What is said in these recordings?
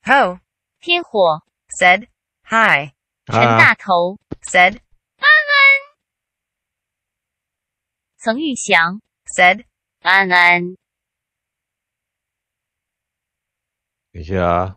Ho. 天火 Said. Hi. 陈大头 Said. 安安。曾玉祥 Said. 安安。等一下啊。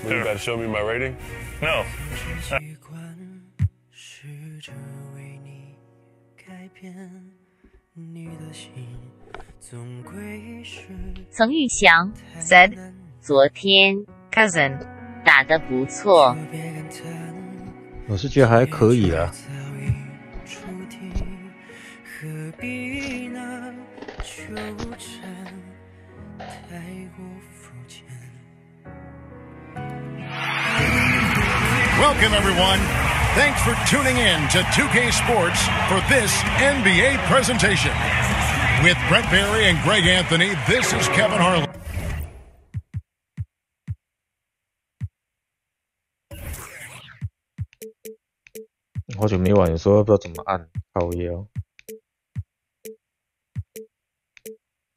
You gotta show me my rating? No. 曾玉祥 Said. 昨天 Cousin. 打得不错。我是觉得还可以啦。Welcome, everyone. Thanks for tuning in to 2K Sports for this NBA presentation. With Brett Barry and Greg Anthony, this is Kevin Harlan. 好久没玩，有时候不知道怎么按，靠腰。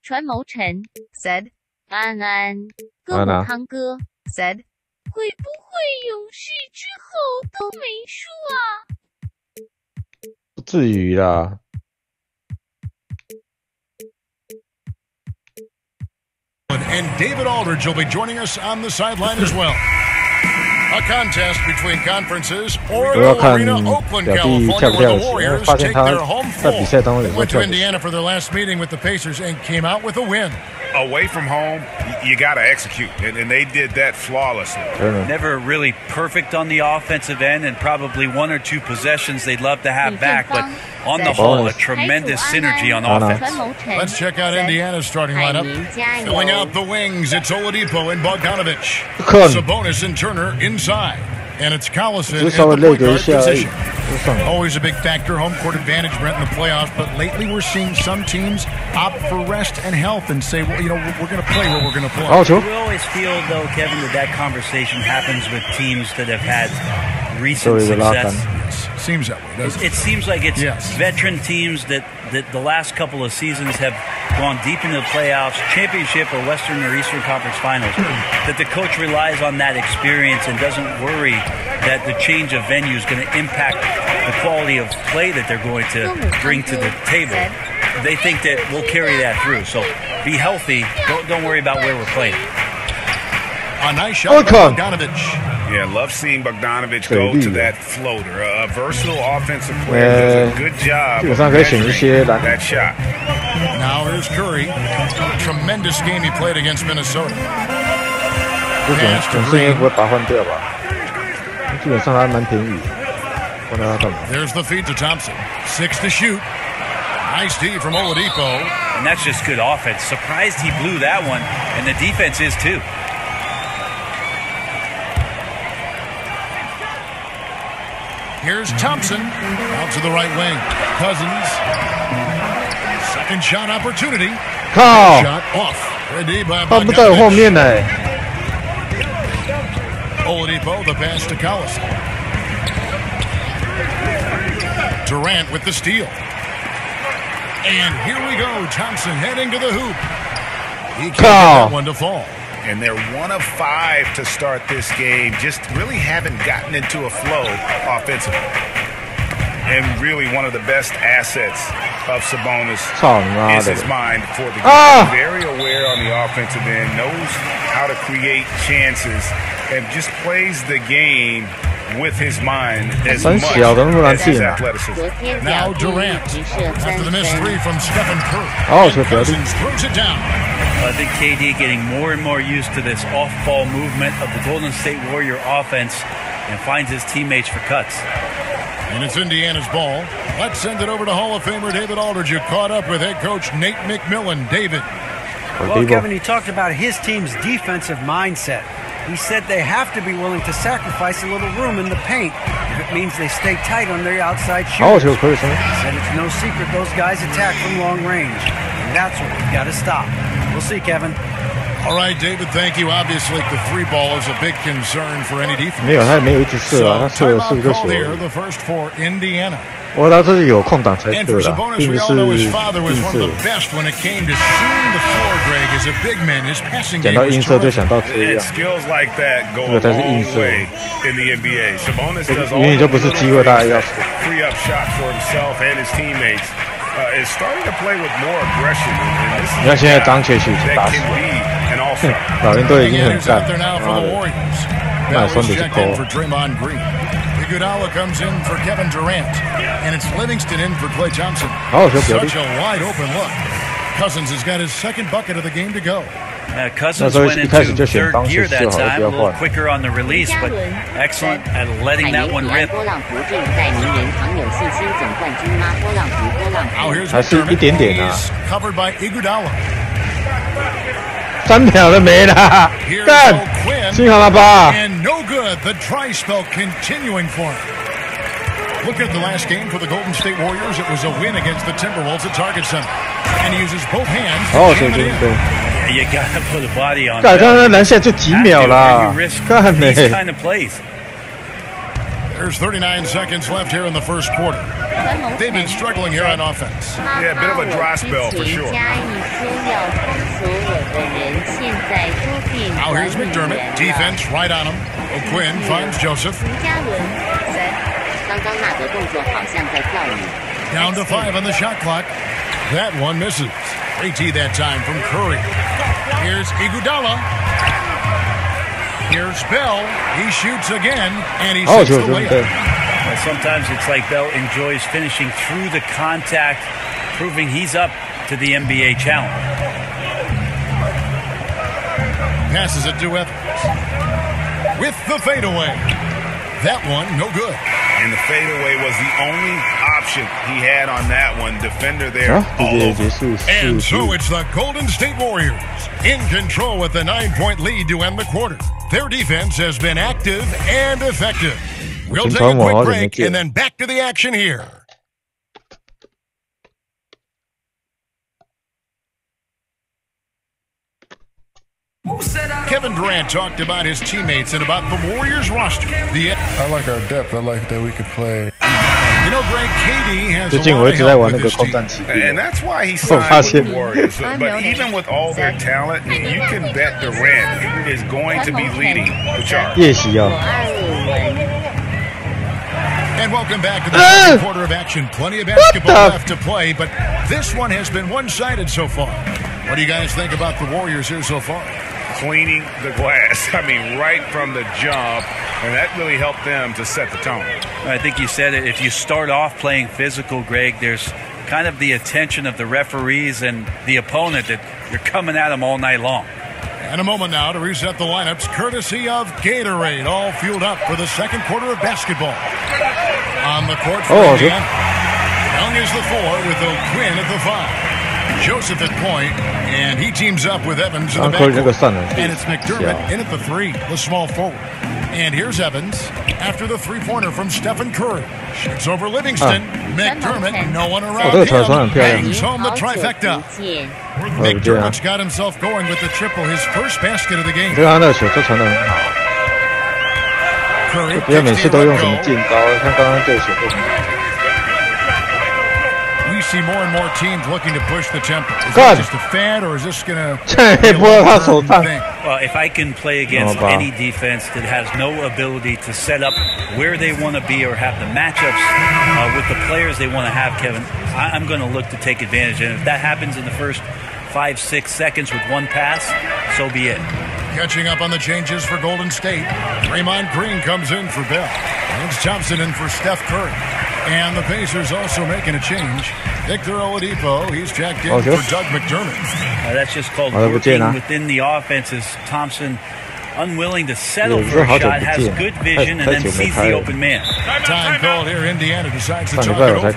传谋臣 Said. 安安。哥母康哥 Said. 会不会勇士之后都没输啊？不至于啦。And David Aldridge will be joining us on the sideline as well. A contest between conferences. Oracle Arena, Oakland, California, where the Warriors take their home floor. They went to Indiana for their last meeting with the Pacers and came out with a win. Away from home, you got to execute, and they did that flawlessly. Never really perfect on the offensive end, and probably one or two possessions they'd love to have back, but on the whole, a tremendous synergy on offense. Let's check out Indiana's starting lineup. Filling out the wings, it's Oladipo and Bogdanovic. Sabonis and Turner inside. And it's Collison in the point guard position. Always a big factor, home court advantage, Brent, in the playoffs. But lately we're seeing some teams opt for rest and health and say, well, you know, we're going to play where we're going to play. We always feel, though, Kevin, that conversation happens with teams that have had recent success. Seems that way, doesn't it? It seems like it's veteran teams that the last couple of seasons have gone deep into the playoffs, championship or Western or Eastern Conference Finals, that the coach relies on that experience and doesn't worry that the change of venue is going to impact the quality of play that they're going to bring to the table. They think that we'll carry that through. So be healthy. Don't worry about where we're playing. A nice shot by Bogdanovic. Yeah, love seeing Bogdanovic go to that floater. A versatile offensive player does a good job of measuring that shot. Now here's Curry. Tremendous game he played against Minnesota. 总是应该不会把它换掉吧？基本上还蛮便宜。换掉它干嘛 There's the feed to Thompson. 6 to shoot. Nice D from Oladipo. And that's just good offense. Surprised he blew that one, and the defense is too. Here's Thompson out to the right wing. Cousins. Second shot opportunity. Shot off. Ready by Bogdanovic. Oladipo, the pass to Collison. Durant with the steal. And here we go. Thompson heading to the hoop. He can't get that one to fall. And they're 1 of 5 to start this game. Just really haven't gotten into a flow offensively. And really one of the best assets of Sabonis is his mind for the game. Very aware on the offensive end, knows how to create chances, and just plays the game with his mind as much as his athleticism. Now Durant, after the missed 3 from Stephen Curry. Cousins throws it down. I think KD getting more and more used to this off-ball movement of the Golden State Warrior offense and finds his teammates for cuts. And it's Indiana's ball. Let's send it over to Hall of Famer David Aldridge, who caught up with head coach Nate McMillan. David. Well, Kevin, he talked about his team's defensive mindset. He said they have to be willing to sacrifice a little room in the paint if it means they stay tight on their outside shooters. He said it's no secret those guys attack from long range, and that's what we've got to stop. We'll see, Kevin. All right, David, thank you. Obviously, the three ball is a big concern for any defense. 没有，他没有一直射啊，他射了4个球。 The first for Indiana. 我他这是有空档才射的，并不是硬射。 讲到硬射就想到这样，这个才是硬射。永远就不是机会，大家要。 你看现在张切去打死了，老鹰队已经很赞，那算的是高。 Iguodala comes in for Kevin Durant, and it's Livingston in for Klay Thompson. Such a wide open look. Cousins has got his second bucket of the game to go. Cousins went into third gear that time, a little quicker on the release, but excellent at letting that one rip. Now here's McDermott. He's covered by Iguodala. 3秒都没了，干！幸好了吧？ And no good. The dry spell continuing for him. Look at the last game for the Golden State Warriors. It was a win against the Timberwolves at Target Center, and he uses both hands. Yeah, you gotta put a body on. 干，刚刚篮下就几秒啦，干呢？ kind of plays. There's 39 seconds left here in the first quarter. They've been struggling here on offense. Yeah, a bit of a dry spell for sure. Now here's McDermott. Defense right on him. O'Quinn finds Joseph. Down to 5 on the shot clock. That one misses. 3T that time from Curry. Here's Iguodala. Here's Bell. He shoots again, and he sets the layup. Sometimes it's like Bell enjoys finishing through the contact, proving he's up to the NBA challenge. Passes it to Evans. With the fadeaway. That one, no good. And the fadeaway was the only option he had on that one. Defender there all over. And so it's the Golden State Warriors in control with a 9-point lead to end the quarter. Their defense has been active and effective. We'll take a quick break and then back to the action here. Kevin Durant talked about his teammates and about the Warriors roster. I like our depth. I like that we could play. You know, Greg, KD has a lot of help with his team. And that's why he signed with the Warriors. But even with all their talent, you can bet Durant is going to be leading the charge. And welcome back to the second quarter of action. Plenty of basketball left to play, but this one has been one-sided so far. What do you guys think about the Warriors here so far? Cleaning the glass. I mean, right from the jump, and that really helped them to set the tone. I think you said it. If you start off playing physical, Greg, there's kind of the attention of the referees and the opponent that you're coming at them all night long. And a moment now to reset the lineups, courtesy of Gatorade, all fueled up for the second quarter of basketball. On the court for Indiana. Young is the 4 with O'Quinn at the 5. Joseph at point, and he teams up with Evans in the backcourt. And it's McDermott in at the 3, the small forward. And here's Evans after the three-pointer from Stephen Curry. Shoots over Livingston. McDermott, no one around him. Bangs home the trifecta. McDermott's got himself going with the triple, his first basket of the game. Curry kicks the We see more and more teams looking to push the tempo. Is that just a fad, or is this going to be a long-term thing? Well, if I can play against any defense that has no ability to set up where they want to be or have the matchups with the players they want to have, Kevin, I'm going to look to take advantage. And if that happens in the first 5-6 seconds with one pass, so be it. Catching up on the changes for Golden State. Draymond Green comes in for Bell. James Thompson in for Steph Curry. And the Pacers also making a change. Victor Oladipo, he's checked in for Doug McDermott. That's just called working within the offense as Thompson, unwilling to settle for a shot, has good vision, and then sees the open man. Time called here. Indiana decides to talk it over.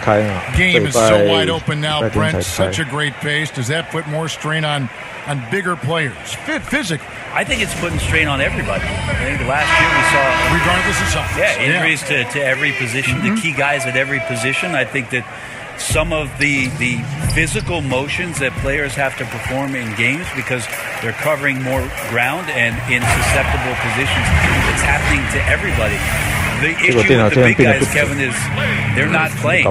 Game is so wide open now, Brent. Such a great pace. Does that put more strain on bigger players? Physically. I think it's putting strain on everybody. I think last year we saw, regardless of size, injuries to every position, the key guys at every position. I think that some of the physical motions that players have to perform in games because they're covering more ground and in susceptible positions, it's happening to everybody. The issue with the big guys, Kevin, is they're not playing.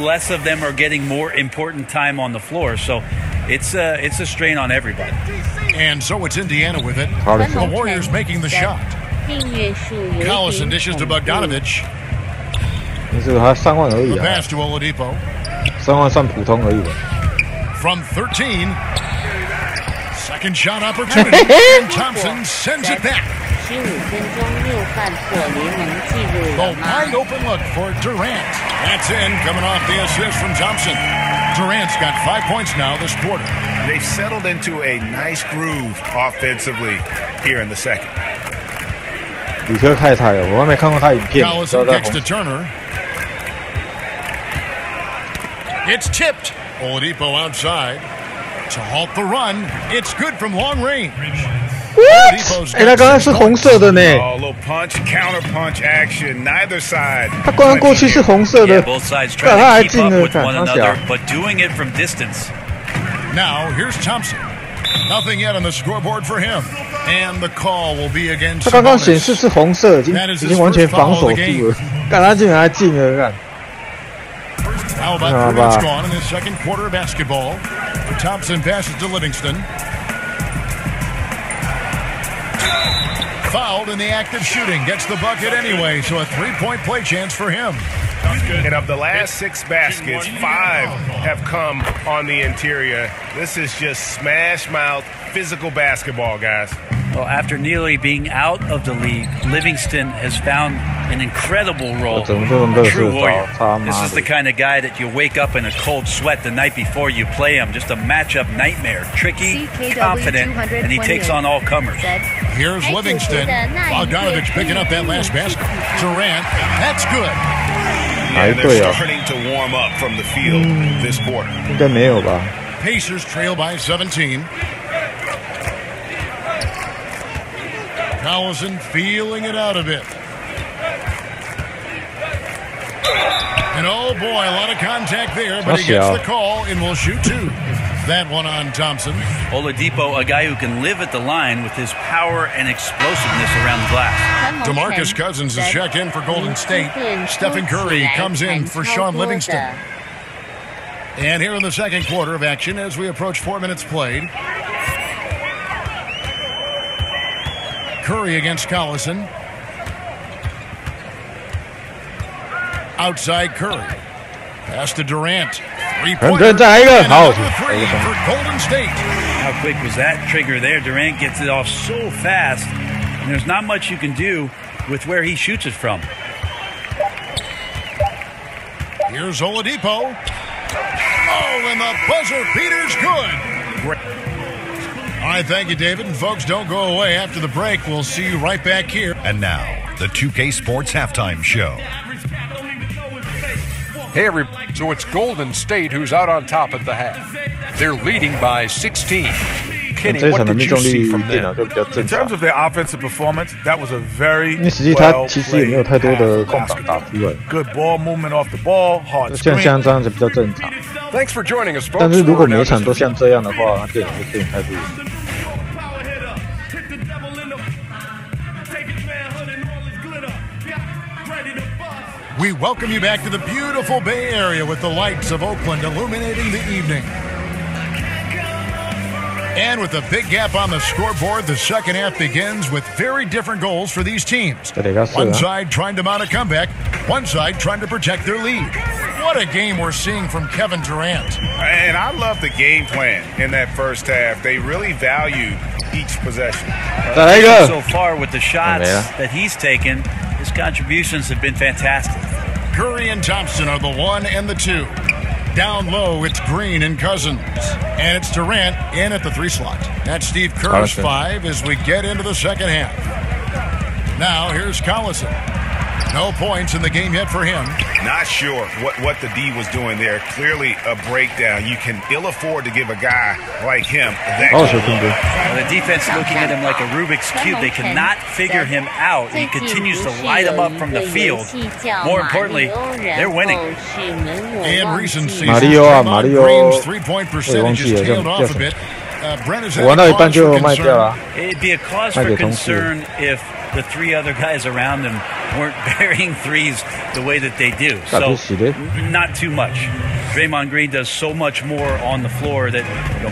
Less of them are getting more important time on the floor, so it's a strain on everybody. And so it's Indiana with it. The Warriors making the shot. Collison dishes to Bogdanovich. The pass to Oladipo. 3万算普通而已吧。 From 13. Second shot opportunity. And Thompson sends it back. 15分钟6犯破联盟纪录 The wide open look for Durant. That's in, coming off the assist from Thompson. Durant's got 5 points now this quarter. They've settled into a nice groove offensively here in the second. 李科太菜了，我还没看过他影片。 Collison kicks to Turner. It's tipped. Oladipo outside to halt the run. It's good from long range. What? 他刚才是红色的呢。 Oh, a little punch, counter punch action. Neither side. 他刚过去是红色的， both sides 他 trying 还 to keep 进 up 了， with 看 one 他小 another, but doing it from distance. Now here's Thompson. Nothing yet on the scoreboard for him. And the call will be against 他刚刚显示是红色，已经完全防守住了。看他竟然还进了，看。 How about 3 minutes gone in the second quarter of basketball? Thompson passes to Livingston. Fouled in the act of shooting. Gets the bucket anyway, so a 3-point play chance for him. And of the last 6 baskets, 5 have come on the interior. This is just smash mouth, physical basketball, guys. Well, after nearly being out of the league, Livingston has found an incredible role. A true warrior. This is the kind of guy that you wake up in a cold sweat the night before you play him. Just a matchup nightmare. Tricky, confident, and he takes on all comers. Here's Livingston. Bogdanovich picking up that last basket. Durant, that's good. Yeah, they're starting to warm up from the field this quarter. 应该没有吧 Pacers trail by 17. Collison feeling it out a bit. And oh boy, a lot of contact there, but he gets the call and will shoot 2. That one on Thompson. Oladipo, a guy who can live at the line with his power and explosiveness around the glass. DeMarcus Cousins is checked in for Golden State. Stephen Curry comes in for Sean Livingston. And here in the second quarter of action, as we approach 4 minutes played. Curry against Collison. Outside Curry. Pass to Durant. 3-pointer. For Golden State. How quick was that trigger there? Durant gets it off so fast, and there's not much you can do with where he shoots it from. Here's Oladipo. Oh, and the buzzer beater's good. Great. All right, thank you, David. And folks, don't go away. After the break, we'll see you right back here. And now, the 2K Sports Halftime Show. Hey, everybody. So it's Golden State who's out on top at the half. They're leading by 16. Kenny, what did you see from them? In terms of their offensive performance, that was a very 因为实际他其实也没有太多的空档打出来 good ball movement off the ball, hard 像这样子比较正常 Thanks for joining us, folks. 但是如果每场都像这样的话，那电脑就变太不一样 We welcome you back to the beautiful Bay Area with the lights of Oakland illuminating the evening. And with a big gap on the scoreboard, the second half begins with very different goals for these teams. One side trying to mount a comeback, one side trying to protect their lead. What a game we're seeing from Kevin Durant. And I love the game plan in that first half. They really valued each possession. So far with the shots that he's taken, his contributions have been fantastic. Curry and Thompson are the 1 and the 2. Down low, it's Green and Cousins. And it's Durant in at the 3 slot. That's Steve Kerr's 5 as we get into the second half. Now, here's Collison. No points in the game yet for him. Not sure what the D was doing there. Clearly a breakdown. You can ill afford to give a guy like him that. Well, the defense looking at him like a Rubik's Cube. They cannot figure him out. He continues to light them up from the field. More importantly, they're winning. In recent seasons, Green's three-point percentage has tailed off a bit. Brent is It'd be a cause for concern if the 3 other guys around him weren't burying threes the way that they do. So, not too much. Draymond Green does so much more on the floor that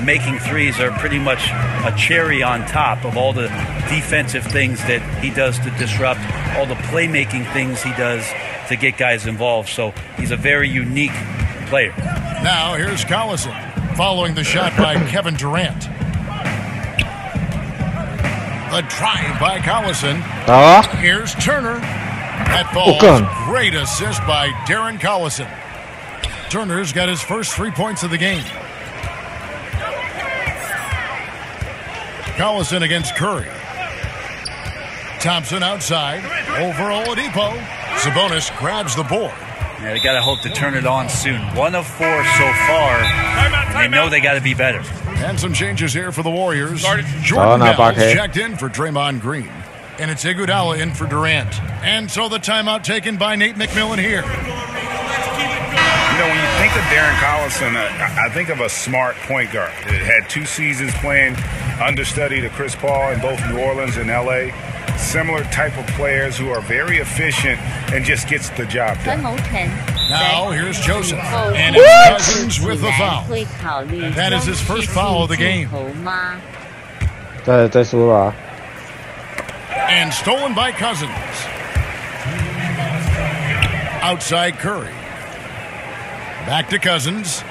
making threes are pretty much a cherry on top of all the defensive things that he does to disrupt, all the playmaking things he does to get guys involved. So, he's a very unique player. Now, here's Collison following the shot by Kevin Durant. The drive by Collison. Here's Turner. That falls. Great assist by Darren Collison. Turner's got his first 3 points of the game. Collison against Curry. Thompson outside. Over Oladipo. Sabonis grabs the board. Yeah, they got to hope to turn it on soon. 1 of 4 so far. They know they got to be better. And some changes here for the Warriors. Jordan Bell checked in for Draymond Green. And it's Iguodala in for Durant. And so the timeout taken by Nate McMillan here. When you think of Darren Collison, I think of a smart point guard. It had 2 seasons playing understudy to Chris Paul in both New Orleans and L.A. Similar type of players who are very efficient and just gets the job done. Now, here's Joseph. And it's Cousins with the foul. That is his first foul of the game. And stolen by Cousins. Outside Curry. Back to Cousins.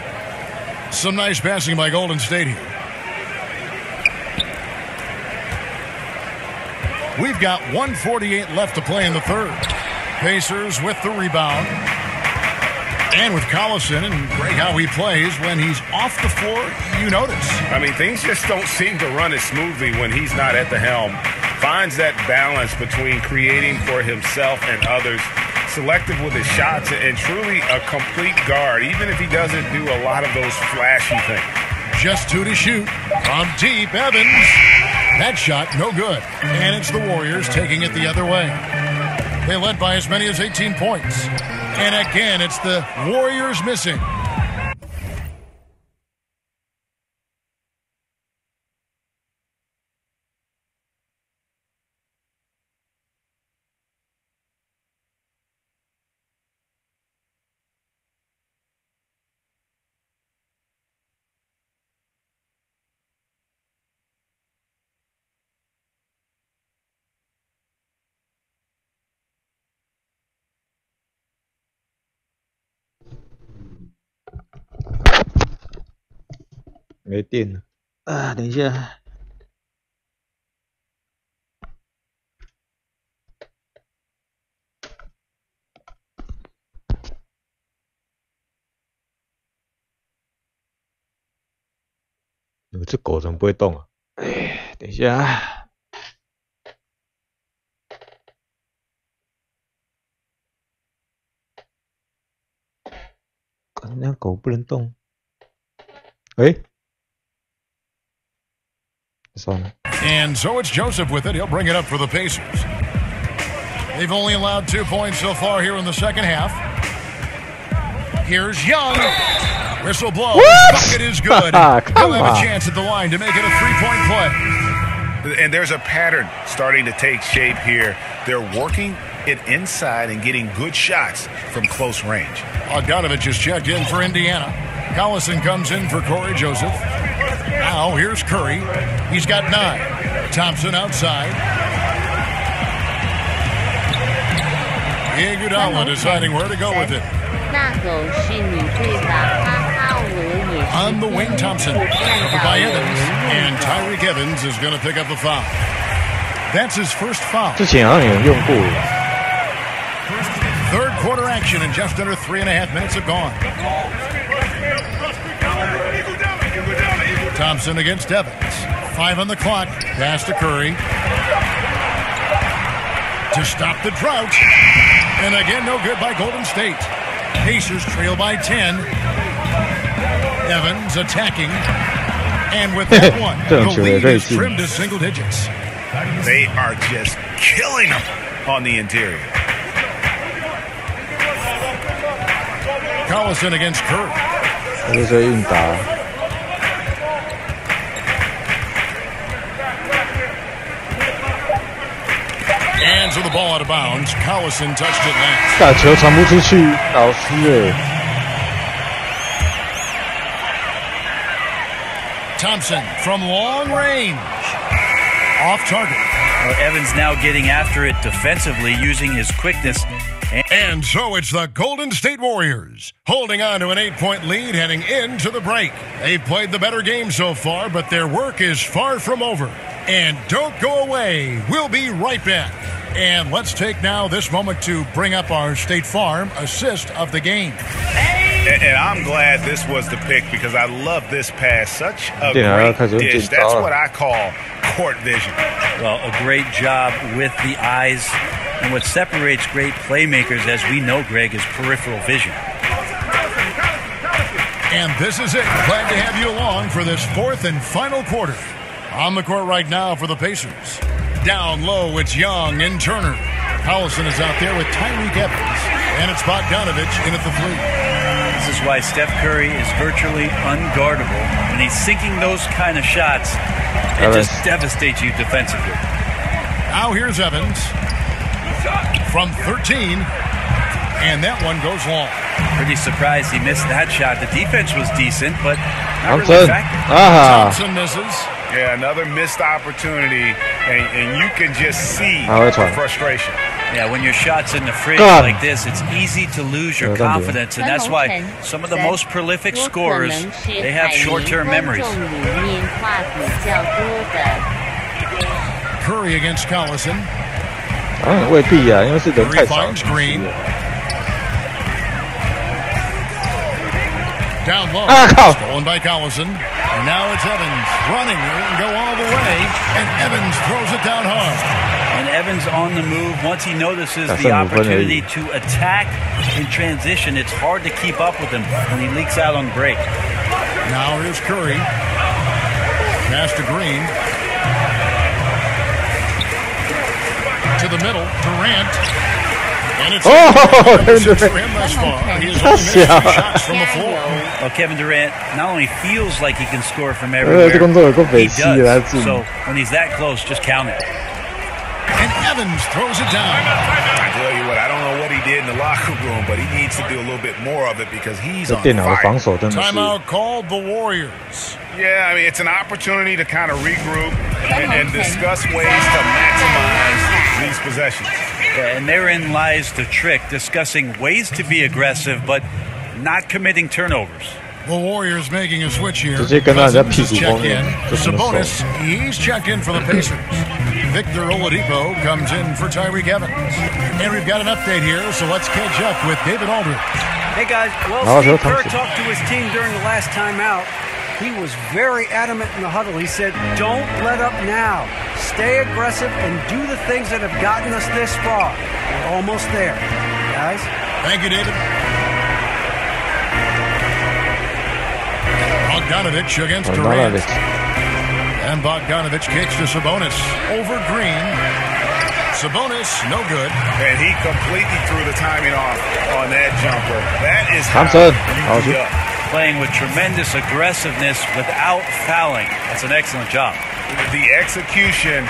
Some nice passing by Golden State here. We've got 1:48 left to play in the third. Pacers with the rebound. And with Collison, and great how he plays when he's off the floor, you notice. I mean, things just don't seem to run as smoothly when he's not at the helm. Finds that balance between creating for himself and others, selective with his shots, and truly a complete guard, even if he doesn't do a lot of those flashy things. Just 2 to shoot. From deep, Evans. That shot, no good. And it's the Warriors taking it the other way. They led by as many as 18 points. And again, it's the Warriors missing.没电了啊！等一下，这狗怎么不会动啊？哎，等一下，那狗不能动。哎。And so it's Joseph with it. He'll bring it up for the Pacers. They've only allowed 2 points so far here in the second half. Here's Young. Whistle blows. Bucket is good. He'll have a chance at the line to make it a 3-point play. And there's a pattern starting to take shape here. They're working it inside and getting good shots from close range. Bogdanovich is checked in for Indiana. Collison comes in for Corey Joseph. Now, here's Curry. He's got 9. Thompson outside. Iguodala deciding where to go with it. On the wing, Thompson. Covered by Evans. And Tyreek Evans is going to pick up the foul. That's his first foul. 之前好像有用过。Third Third-quarter action and just under 3.5 minutes have gone. Thompson against Evans. 5 on the clock. Pass to Curry. To stop the drought. And again, no good by Golden State. Pacers trail by 10. Evans attacking. And with that one, the lead is trimmed to single digits. They are just killing them on the interior. Collison against Curry. And so the ball out of bounds. Collison touched it last. 打球传不出去，老师哎。 Thompson from long range. Off target. Well, Evans now getting after it defensively, using his quickness. And so it's the Golden State Warriors holding on to an 8-point lead heading into the break. They've played the better game so far, but their work is far from over. And don't go away. We'll be right back. And let's take now this moment to bring up our State Farm assist of the game. And I'm glad this was the pick because I love this pass. Such a great dish. That's what I call court vision. Well, a great job with the eyes. And what separates great playmakers, as we know, Greg, is peripheral vision. And this is it. Glad to have you along for this fourth and final quarter. On the court right now for the Pacers. Down low, it's Young and Turner. Collison is out there with Tyreek Evans. And it's Bogdanovich in at the 3. This is why Steph Curry is virtually unguardable. When he's sinking those kind of shots, it just devastates you defensively. Now here's Evans from 13. And that one goes long. Pretty surprised he missed that shot. The defense was decent, but not really effective. Thompson misses. Yeah, another missed opportunity, and you can just see the frustration. Yeah, when your shot's in the fridge like this, it's easy to lose your confidence, and that's why some of the most prolific scorers, they have short-term memories. Curry against Collison. Curry finds Green. Down low, stolen by Collison. And now it's Evans running. He can go all the way, and Evans throws it down hard. And Evans on the move. Once he notices the opportunity to attack in transition, it's hard to keep up with him when he leaks out on break. Now here's Curry. Pass to Green. To the middle, Durant. And it's for him thus far. He has only missed 2 shots from the floor. Well, Kevin Durant not only feels like he can score from everywhere, he does. So when he's that close, just count it. And Evans throws it down. I tell you what, I don't know what he did in the locker room, but he needs to do a little bit more of it because he's on fire. Timeout called the Warriors. Yeah, I mean, it's an opportunity to kind of regroup and discuss ways to maximize these possessions. Yeah, and therein lies the trick, discussing ways to be aggressive, but not committing turnovers. The Warriors making a switch here. Sabonis checked in. Sabonis, he's checked in for the Pacers. Victor Oladipo comes in for Tyreek Evans. And we've got an update here, so let's catch up with David Aldridge. Hey guys, well, Steve Kerr talked to his team during the last timeout. He was very adamant in the huddle. He said, don't let up now. Stay aggressive and do the things that have gotten us this far. We're almost there, guys. Thank you, David. Bogdanovich against Durant. And Bogdanovich kicks to Sabonis. Over Green. Sabonis, no good. And he completely threw the timing off on that jumper. That is how you do it. Playing with tremendous aggressiveness without fouling. That's an excellent job. The execution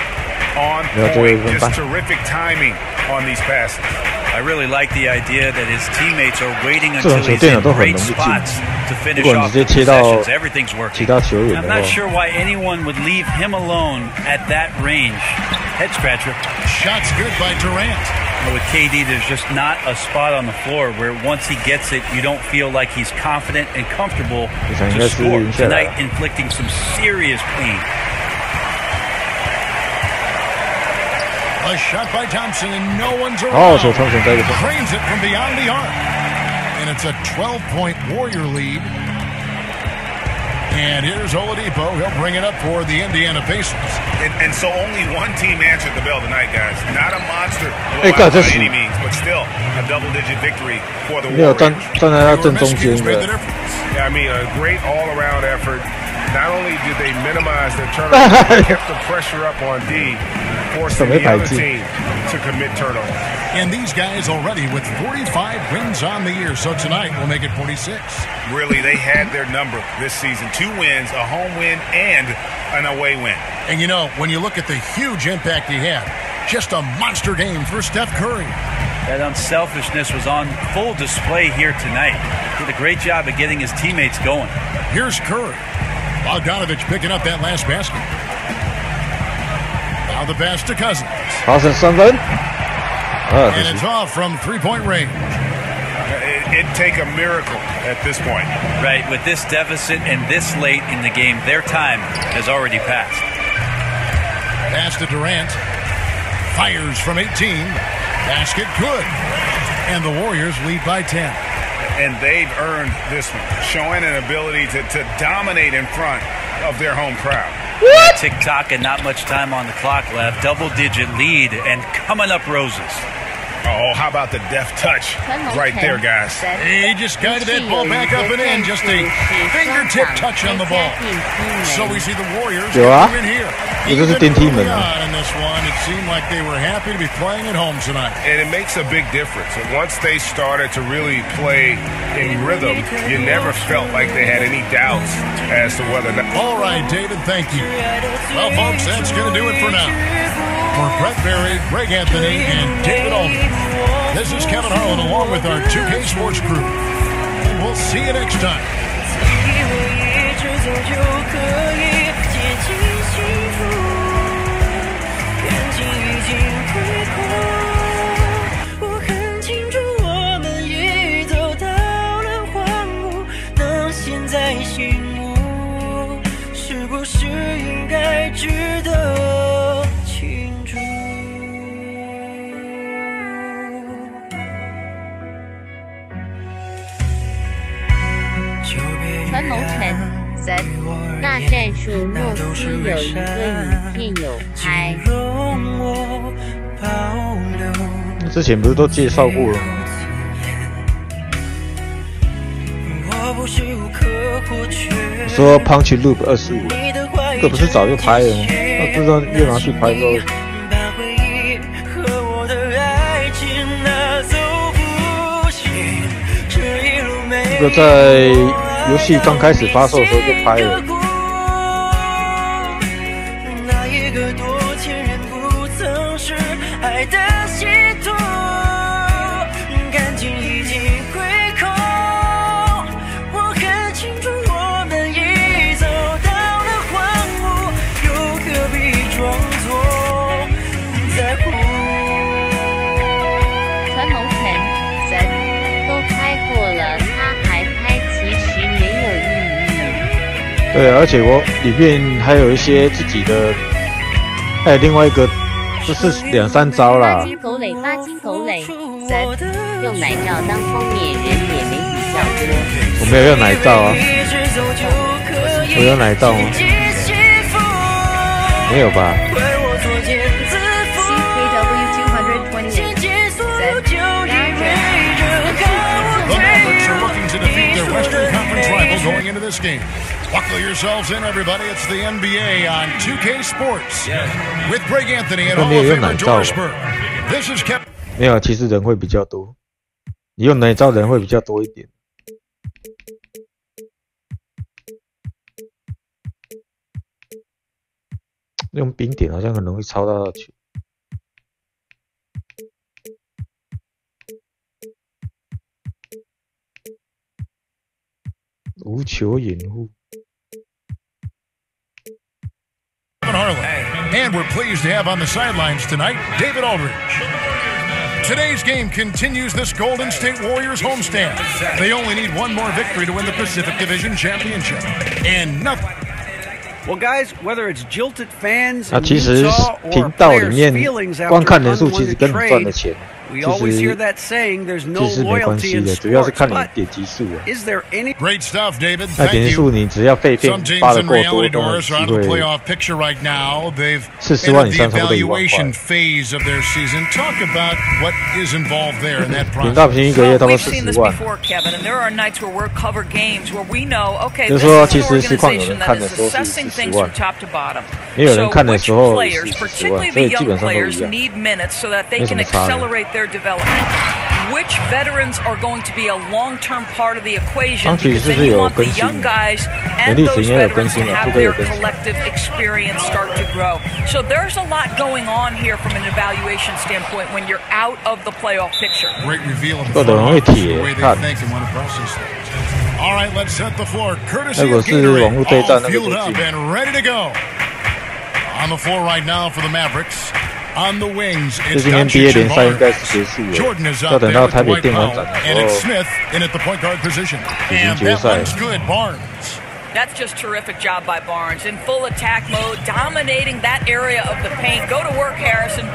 on point, just terrific timing on these passes. I really like the idea that his teammates are waiting until he's in great spots to finish off the possessions. Everything's working. I'm not sure why anyone would leave him alone at that range. Head scratcher. Shot's good by Durant. With KD, there's just not a spot on the floor where once he gets it, you don't feel like he's confident and comfortable to score. Tonight, inflicting some serious pain. A shot by Thompson, and no one's around. Cranes it from beyond the arc. And it's a 12-point Warrior lead. And here's Oladipo. He'll bring it up for the Indiana Pacers. And so only one team answered the bell tonight, guys. Not a monster blowout by any means, but still a double-digit victory for the Warriors. Yeah, I mean, a great all-around effort. Not only did they minimize their turnovers, they kept the pressure up on D, forcing the other team to commit turnovers. And these guys already with 45 wins on the year, so tonight we'll make it 46. Really, they had their number this season. 2 wins, a home win, and an away win. And you know, when you look at the huge impact he had, just a monster game for Steph Curry. That unselfishness was on full display here tonight. Did a great job of getting his teammates going. Here's Curry. Bogdanovich picking up that last basket. Now the pass to Cousins. And it's off from three-point range. It'd take a miracle at this point. Right, with this deficit and this late in the game, their time has already passed. Pass to Durant. Fires from 18. Basket good. And the Warriors lead by 10. And they've earned this one, showing an ability to dominate in front of their home crowd. What? Tick-tock and not much time on the clock left. Double-digit lead and coming up roses. Oh, how about the deft touch right there, guys? He just guided that ball back up and in. Just a fingertip touch on the ball. So we see the Warriors in here. Even in this one, it seemed like they were happy to be playing at home tonight. And it makes a big difference. And once they started to really play in rhythm, you never felt like they had any doubts as to whether or not. All right, David, thank you. Well, folks, that's going to do it for now. For Brett Berry, Greg Anthony, and David Aldridge, this is Kevin Harlan along with our 2K Sports crew. And we'll see you next time.传谋晨 said， 那战术诺斯有一个影片有拍。之前不是都介绍过了吗？说 Punch Loop 25，这不是早就拍了吗？那不知道又拿去拍之后。这个在游戏刚开始发售的时候就拍了。对，而且我里面还有一些自己的，还有另外一个，就是2、3招啦。八金狗垒用奶罩当封面，人也没比较多。我没有用奶罩啊，我有奶罩吗？没有吧？ Western Conference rival going into this game. Buckle yourselves in, everybody. It's the NBA on 2K Sports with Greg Anthony and Hall of Famer Doris Burke. This is Kevin. 没有，其实人会比较多。你用奶罩人会比较多一点。用冰点好像很容易抄到球。 无球掩护。 And we're pleased to have on the sidelines tonight David Aldridge. Today's game continues this Golden State Warriors homestand. They only need one more victory to win the Pacific Division Championship. And nothing Well, guys, whether it's jilted fans 其实频道里面观看人数其实跟你赚的钱。 We always hear that saying, there's no loyalty in sports, 主要是看你点击数。 Is there any great stuff, David? 那点击数你只要废片发的够多，都有机会。40万以上差不多1万块。频道平均一个月差不多40万。就是说，其实实况有人看的时候是40万，也有人看的时候是40万，所以基本上都一样，没什么差别。 their development. Which veterans are going to be a long-term part of the equation? Because then you want the young guys and those veterans to have their collective experience start to grow. So there's a lot going on here from an evaluation standpoint when you're out of the playoff picture. Great reveal of the way they think and want to process things. All right, let's set the floor. Courtesy of Gatorade, all fueled up and ready to go. On the floor right now for the Mavericks. On the wings, it's NBA 联赛应该是结束了，要等到台北电玩展的时候，已经决赛。 That's just terrific job by Barnes in full attack mode, dominating that area of the paint. Go to work, Harrison.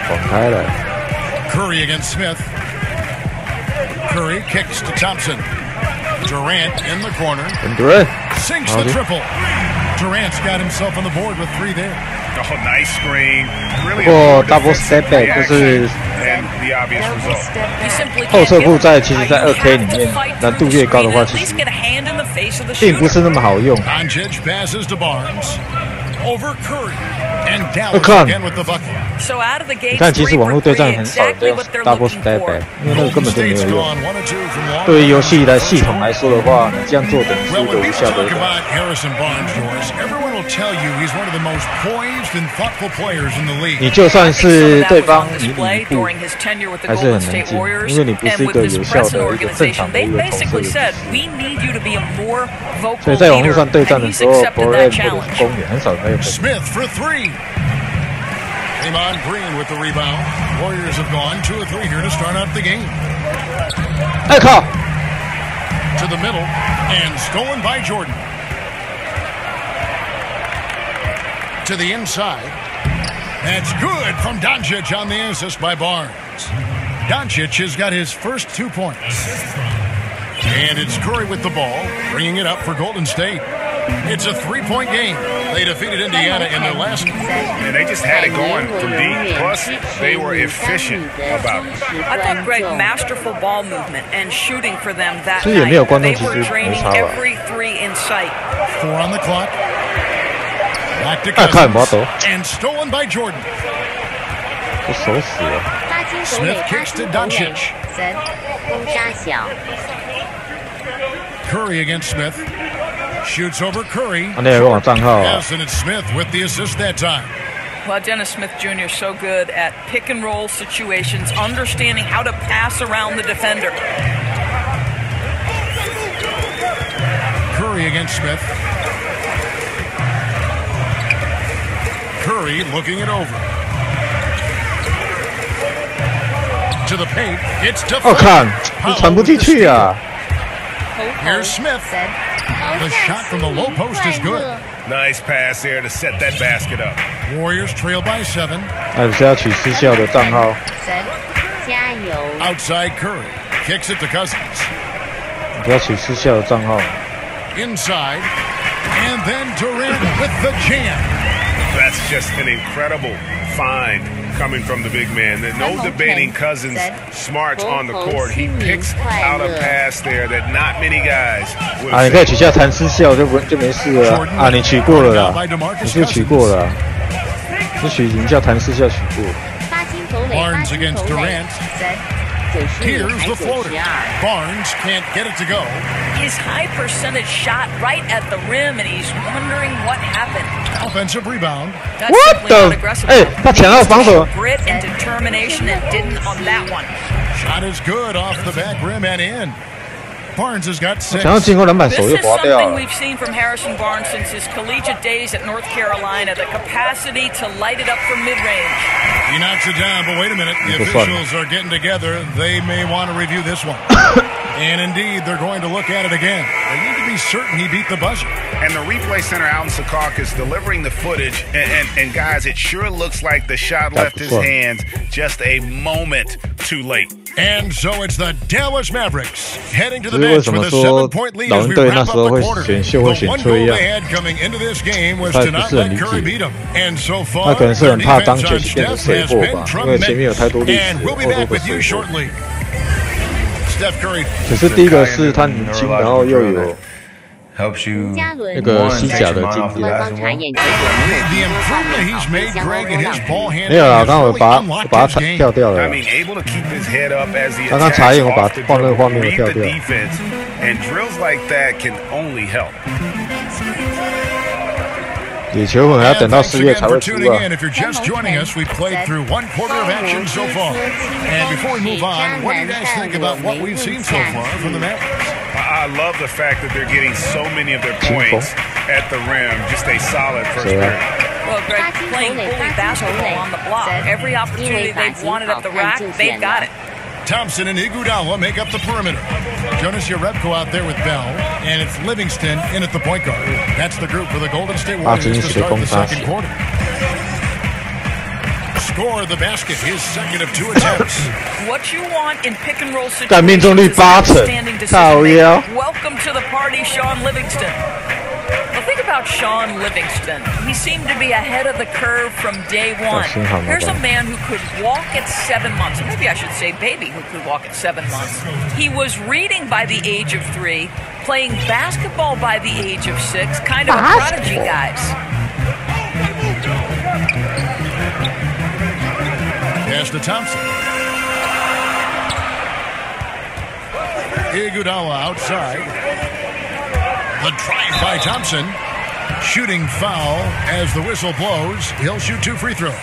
放开了。 Curry against Smith. Curry kicks to Thompson. Durant in the corner. Sinks the triple. Durant's got himself on the board with 3 there. Oh, nice screen. Really 不过 double step back 就是。 后撤步在其实，在2K 里面难度越高的话，其实并不是那么好用。看，你看，其实网络对战很少这样 double step back， 因为那个根本就没有用。对于游戏的系统来说的话，你这样做等于是一个无效的。你就算是对方你领步，还是很难进，因为你不是一个有效的一个正常的一个投射的姿势。所以在网络上对战的时候 ，Borrell 或者是公园很少会有。 Came on Green with the rebound. Warriors have gone 2 of 3 here to start out the game. 哎靠 To the middle and stolen by Jordan. To the inside. That's good from Doncic on the assist by Barnes. Doncic has got his first 2 points. And it's Curry with the ball, bringing it up for Golden State. It's a 3-point game. They defeated Indiana in their last one. And they just had it going from deep. Plus, they were efficient about it. I thought Greg, masterful ball movement and shooting for them that night. They were draining every 3 in sight. 4 on the clock. Back to Cousins. And stolen by Jordan. Smith kicks to Doncic. Curry against Smith. Shoots over Curry. Yes, and it's Smith with the assist that time. Well, Dennis Smith Jr. is so good at pick and roll situations, understanding how to pass around the defender. Curry against Smith. Curry looking it over. To the paint. It's deflected. 看，你传不进去啊！ Here's Smith. The shot from the low post is good. Nice pass there to set that basket up. Warriors trail by 7. 还是要取失效的账号。Outside Curry kicks it to Cousins. 不要取失效的账号。Inside, and then Durant with the jam. That's just an incredible find coming from the big man. There's no debating Cousins' smarts on the court. He picks out a pass there that not many guys would have. 你可以取下弹失效就没事了啊！你取过了啦，你是取过了，你叫弹失效取过。Barnes against Durant. Here's the floater. Barnes can't get it to go. His high percentage shot right at the rim, and he's wondering what happened. Offensive rebound. That's simply not aggressive. 他抢到防守。 Grit and determination and didn't on that one. Shot is good off the back rim and in. Barnes has got 6. 想要进攻篮板手又滑掉了。 This is something we've seen from Harrison Barnes since his collegiate days at North Carolina, the capacity to light it up from mid-range. He knocks it down, but wait a minute. The officials are getting together. They may want to review this one. And indeed, they're going to look at it again. could be certain he beat the buzzer. And the replay center out in Secaucus delivering the footage. And guys, it sure looks like the shot left his hands just a moment too late. And so it's the Dallas Mavericks heading to the bench with a 7-point lead as we wrap up the quarter. The one goal they had coming into this game was to not let Curry beat them. And so far, their defense on Steph has been tremendous. And we'll be back with you shortly. Steph Curry. 可是第一个是他年轻，然后又有 helps you 那个西甲的经历。没有啦，刚刚我把它跳掉了。刚刚查验我把放那个画面给跳掉。野球可能要等到4月才会出啊。If you're just joining us, we've played through 1/4 of action so far. And before we move on, what do you guys think about what we've seen so far from the Mavericks? I love the fact that they're getting so many of their points at the rim. Just a solid first period. Well, Greg, playing bully basketball on the block. Every opportunity they've wanted at the rack, they've got it. Thompson and Iguodala make up the perimeter. Jonas Jerebko out there with Bell, and it's Livingston in at the point guard. That's the group for the Golden State Warriors to start the second quarter. Score the basket, his second of 2 attempts. What you want in pick and roll situations 但命中率80%，靠腰。 Welcome to the party, Sean Livingston. Well, think about Sean Livingston. He seemed to be ahead of the curve from day one. Here's a man who could walk at 7 months. Maybe I should say baby who could walk at 7 months. He was reading by the age of 3, playing basketball by the age of 6, kind of a prodigy, guys. Pass to Thompson. Iguodala outside. The drive by Thompson. Shooting foul as the whistle blows. He'll shoot 2 free throws.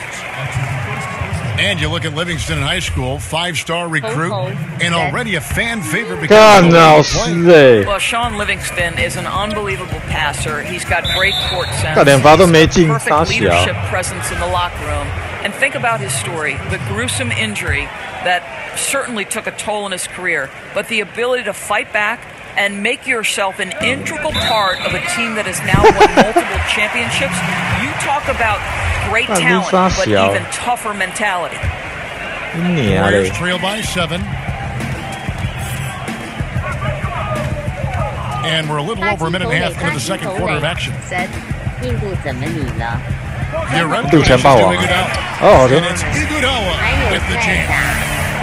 And you look at Livingston in high school, 5-star recruit, and already a fan favorite because of the Well, Sean Livingston is an unbelievable passer. He's got great court sense. Perfect leadership presence in the locker room. And think about his story, the gruesome injury that certainly took a toll on his career, but the ability to fight back and make yourself an integral part of a team that has now won multiple championships. You talk about great talent, but even tougher mentality. Warriors trail by 7. And we're a little over a minute and a half into the second quarter of action. And it's Iguodala with the jam.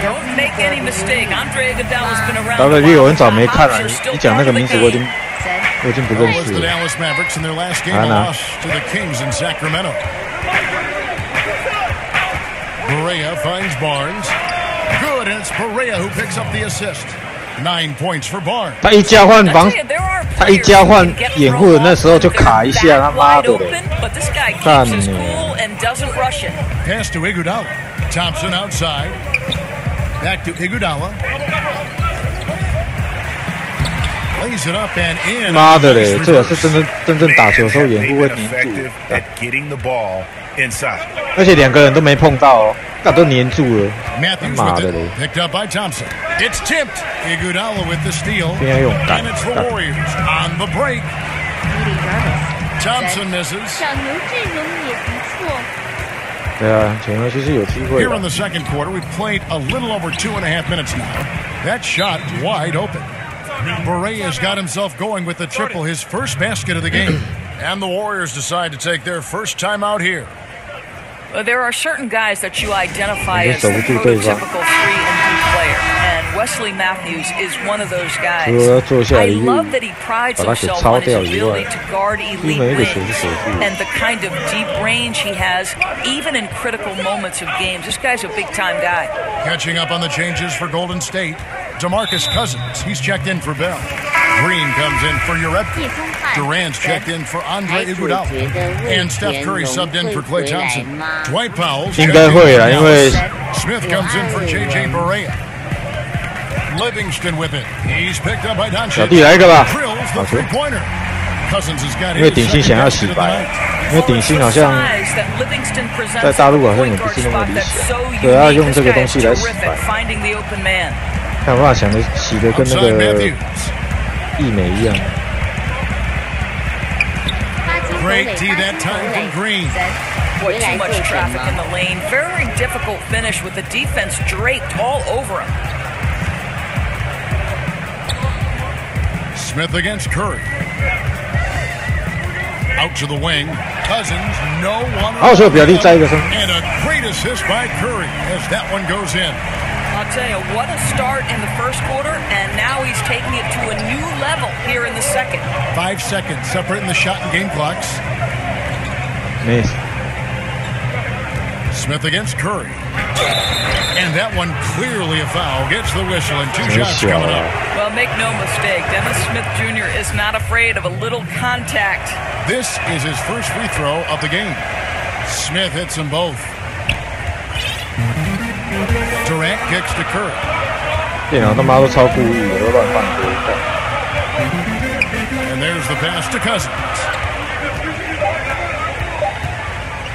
Don't make any mistake. Andre Iguodala's been around. WWE 我很早没看了，你讲那个名字我已经不认识了。 The Dallas Mavericks in their last game lost to the Kings in Sacramento. Barea finds Barnes. Good, and it's Barea who picks up the assist. 9 points for Barnes. 他一交换掩护的那时候就卡一下，他妈的！干你！ Pass to Iguodala. Thompson outside. Back to Iguodala. Lays it up and in. 妈的嘞，这个是真正打球的时候掩护会黏住，而且2个人都没碰到哦，那都黏住了。妈的嘞 ！Picked up by Thompson. It's tipped. Iguodala with the steal. And it's the Warriors on the break. Thompson misses. 对啊，前面其实有机会。 Here in the second quarter, we've played a little over 2.5 minutes now. That shot wide open. Barea's got himself going with the triple, his first basket of the game. And the Warriors decide to take their first time out here. There are certain guys that you identify as the prototypical 3-and-D player, and Wesley Matthews is one of those guys. I love that he prides himself on his ability to guard elite wings and the kind of deep range he has, even in critical moments of games. This guy's a big-time guy. Catching up on the changes for Golden State, DeMarcus Cousins, he's checked in for Bell. Green comes in for Jerebko. Durant's checked in for Andre Iguodala. And Steph Curry subbed in for Klay Thompson. Dwight Powell's checked in for Smith comes in for J.J. Barea. Livingston with it. He's picked up by Doncic. Drills the three-pointer. Cousins has got 因为顶薪想要洗白，因为顶薪好像在大陆好像也不是那么理想，对，要用这个东西来洗白。看办法想的洗的跟那个。 一美一样。Great tee that time from Green. Boy, too much traffic in the lane. Very difficult finish with the defense draped all over him. Smith against Curry. Out to the wing. Cousins, no one. And a great assist by Curry as that one goes in. I'll tell you, what a start in the first quarter, and now he's taking it to a new level here in the second. 5 seconds separating the shot and game clocks. Nice. Smith against Curry. And that one clearly a foul. Gets the whistle and 2 shots coming up. Well, make no mistake, Dennis Smith Jr. is not afraid of a little contact. This is his first free throw of the game. Smith hits them both. Durant kicks to Curry. 电脑他妈都超故意的，都乱放歌。And there's the pass to Cousins.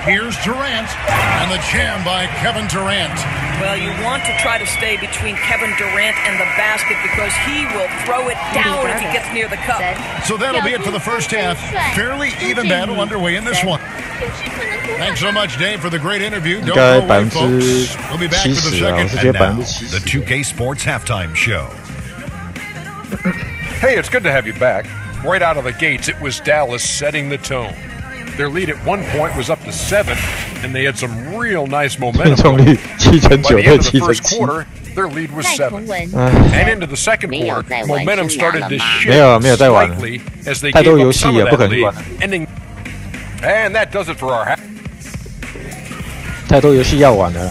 Here's Durant, and the jam by Kevin Durant. Well, you want to try to stay between Kevin Durant and the basket because he will throw it down if he gets near the cup. So that'll be it for the first half. Fairly even battle underway in this one. Thanks so much, Dave, for the great interview. Don't go away, folks. We'll be back for the second. And now, the 2K Sports Halftime Show. Hey, it's good to have you back. Right out of the gates, it was Dallas setting the tone. Their lead at one point was up to 7, and they had some real nice momentum. By the end of the first quarter, their lead was 7. And into the second quarter, momentum started to shift slightly as they gave up some of that lead, ending. And that does it for our half. 太多游戏要玩了，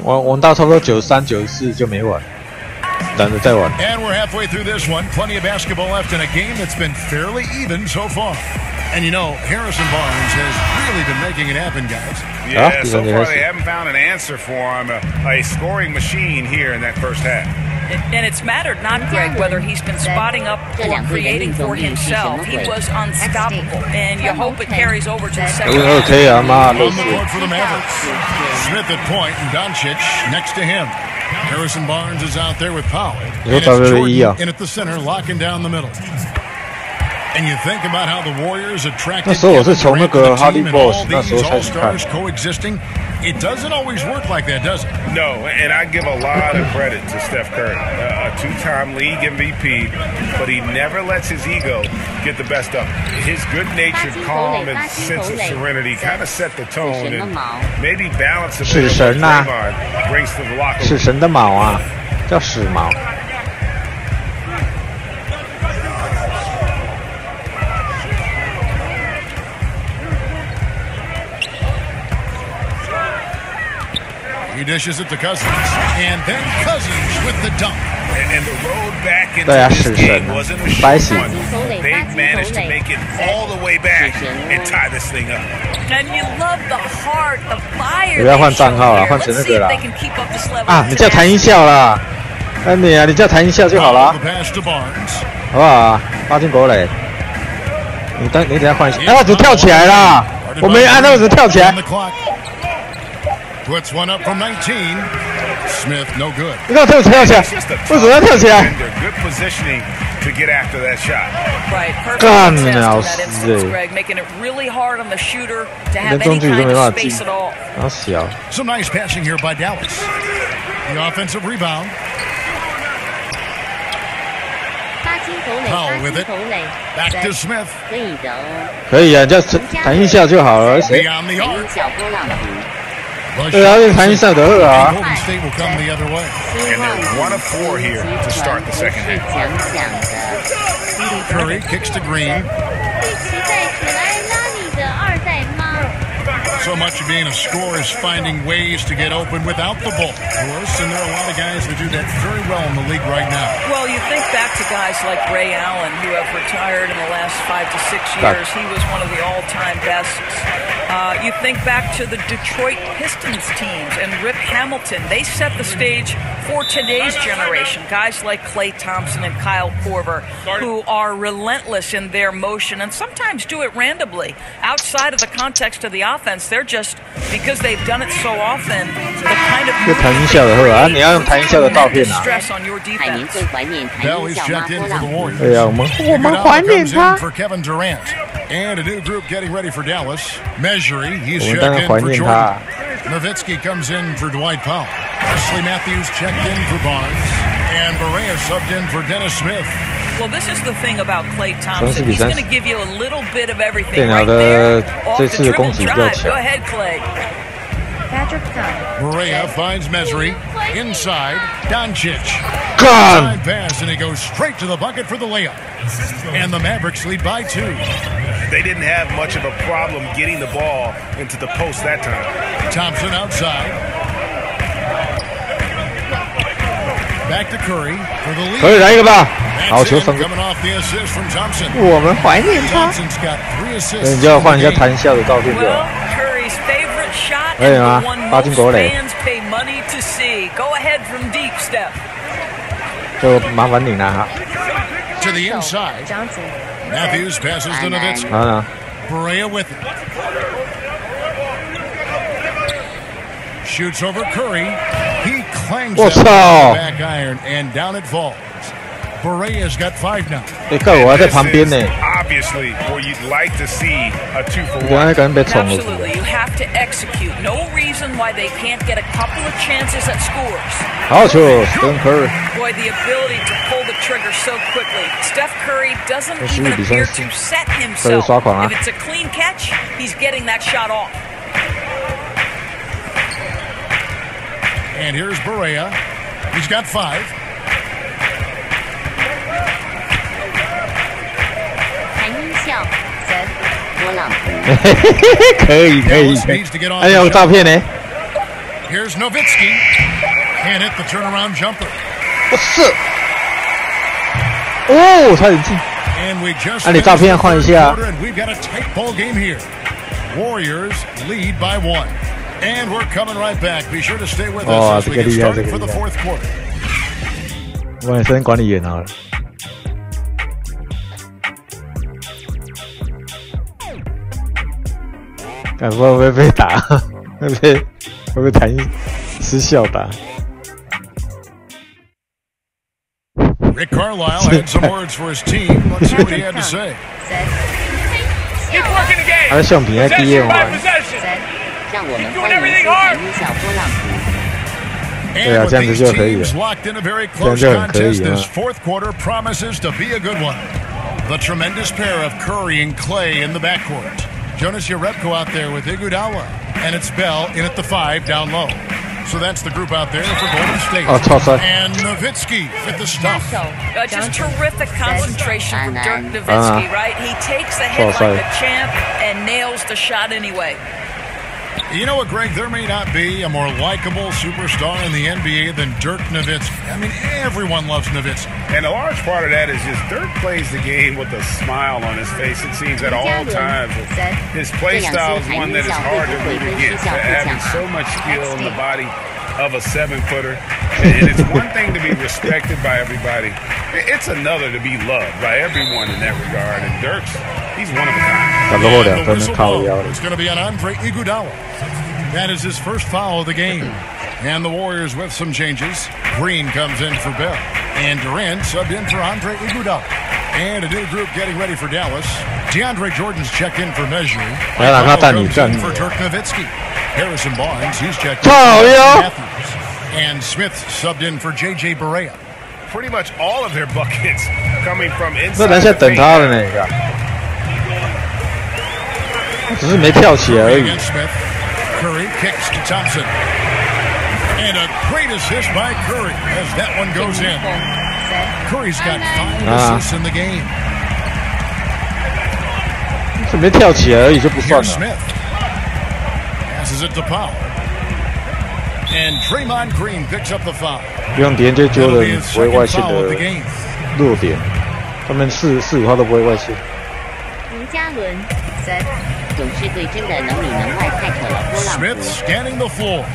玩到差不多93、94就没玩。 And we're halfway through this one. Plenty of basketball left in a game that's been fairly even so far. And you know, Harrison Barnes has really been making it happen, guys. Yeah, so far they haven't found an answer for him. A scoring machine here in that first half. And it's mattered not, Greg, whether he's been spotting up or creating for himself. He was unstoppable, and you hope it carries over to the second half. On the court for the Mavericks. Smith at point and Doncic next to him. Harrison Barnes is out there with Powell. And it's Jordan in at the center, locking down the middle. And you think about how the Warriors attracted Kevin Durant to the team and all these all-stars coexisting. It doesn't always work like that, does it? No, and I give a lot of credit to Steph Curry, a 2-time league MVP, but he never lets his ego get the best of him. His good-natured calm and sense of serenity kind of set the tone and maybe balance a bit of what Draymond brings to the locker room. 是神的毛啊，叫屎毛。 He dishes it to Cousins, and then Cousins with the dunk. And the road back into this game wasn't a short one. They managed to make it all the way back and tie this thing up. And you love the heart, the fire. 不要换账号了，换成那个啦。啊，你叫弹音效啦。安妮啊，你叫弹音效就好了，好不好啊？八进国垒。你等下换一下。哎，我怎么跳起来啦？我没按，那我怎么跳起来？ Puts one up from 19. Smith, no good. 你看跳起来，为什么要跳起来 ？Good positioning to get after that shot. Right, perfect success to that instance, Greg, making it really hard on the shooter to have any kind of space at all. Some nice passing here by Dallas. The offensive rebound. Powell with it. Back to Smith. 可以啊，就弹一下就好了。 Beyond the arc. 对啊，用弹一下的啊。 Golden State will come the other way. And they're 1 of 4 here to start the second half. Curry kicks to Green. So much of being a scorer is finding ways to get open without the ball, of course, and there are a lot of guys that do that very well in the league right now. Well, you think back to guys like Ray Allen, who have retired in the last 5 to 6 years. He was one of the all-time bests. You think back to the Detroit Pistons teams and Rip Hamilton. They set the stage for today's generation. Guys like Klay Thompson and Kyle Korver, who are relentless in their motion and sometimes do it randomly. Outside of the context of the offense, they're They're just because they've done it so often. The kind of 这弹音效的好啊，你要用弹音效的照片啊。海绵最怀念弹音效吗？波浪鼓。对呀，我们怀念他。 And a new group getting ready for Dallas. Measuring, he's 我们当 checked 然 in 怀 for 念 Jordan. 他。 Nowitzki comes in for Dwight Powell. Wesley Matthews checked in for Barnes. And Barea subbed in for Dennis Smith. Well, this is the thing about Klay Thompson. He's going to give you a little bit of everything 电脑 right there. 的 Off 这 the 次的 dribble 攻击比较 drive. 强 Go。ahead, Klay. Barea finds Mesri. Inside, Doncic. Gun! Inside pass, and he goes straight to the bucket for the layup. And the Mavericks lead by 2. They didn't have much of a problem getting the ball into the post that time. Thompson outside. Back to Curry for the lead. 可以来一个吧，好球三个。 Coming off the assist from Thompson. 我们怀念他。 Thompson's got 3 assists. 那你就要换一下弹效的照片就好。 Well, Curry's favorite shot 可以 and 吗 the one 八进 most 国垒 fans pay money to see. Go ahead from deep, Steph. 就麻烦你了哈。 To the inside. Matthews passes to Nowitzki. 啊。 Barea with it. Shoots over Curry. He clangs What's it with up? the back iron, and down it falls. Barea's got 5 now. 哎，看我还在旁边呢。 Obviously, where you'd like to see a 2-for-1. 刚才可能被冲了。 Absolutely, you have to execute. No reason why they can't get a couple of chances at scores. 好球 ，Stephen Curry。 Boy, the ability to pull the trigger so quickly. Steph Curry doesn't even appear to set himself. If it's a clean catch, he's getting that shot off. And here's Barea. He's got 5. 弹音效3波浪鼓。可以可以。哎呀，有照片呢。 Here's Nowitzki. Can't hit the turnaround jumper. 不是。哦，差点进。 And we just 啊，你照片换一下。 and we've got a tight ball game here. Warriors lead by 1. And we're coming right back. Be sure to stay with us as we get started for the 4th quarter. 我也升管理员好了。看会不会被打？会不会弹失效打？ Rick Carlisle had some words for his team. Let's see what he had to say. Keep working the game. 他橡皮还第一玩。让我们欢迎收看音效波浪鼓。 And with these teams locked in a very close contest, this 4th quarter promises to be a good one. The tremendous pair of Curry and Klay in the backcourt. Jonas Jerebko out there with Iguodala, and it's Bell in at the 5 down low. So that's the group out there for Golden State. And Nowitzki with the stuff. Just terrific concentration from Dirk Nowitzki, right? He takes the hit like a champ and nails the shot anyway. You know what, Greg? There may not be a more likable superstar in the NBA than Dirk Nowitzki. I mean, everyone loves Nowitzki. And a large part of that is just Dirk plays the game with a smile on his face, it seems, at all times. His play style is one that is hard to really get, having so much skill in the body of a 7-footer. And it's one thing to be respected by everybody. It's another to be loved by everyone in that regard. And Dirk's, he's one of a kind. It's going to be on Andre Iguodala. That is his first foul of the game. And the Warriors with some changes. Green comes in for Bell. And Durant subbed in for Andre Iguodala. And a new group getting ready for Dallas. DeAndre Jordan's checked in for measuring. For Dirk Nowitzki. Harrison Barnes, he's checked in for Matthews. And Smith subbed in for J.J. Barea. Pretty much all of their buckets coming from inside. 这人在等他的那个，只是没跳起来而已。 Curry kicks to Thompson. And a great assist by Curry as that one goes in. Curry's got 5 assists in the game. 是没跳起来而已就不算了。 Smith passes it to Powell. And Draymond Green picks up the foul. 不用连接揪人不会外线的弱点，他们4-5号都不会外线。林嘉伦3。 勇士队真的能里能外，太扯了！波浪鼓。 Smith scanning the floor.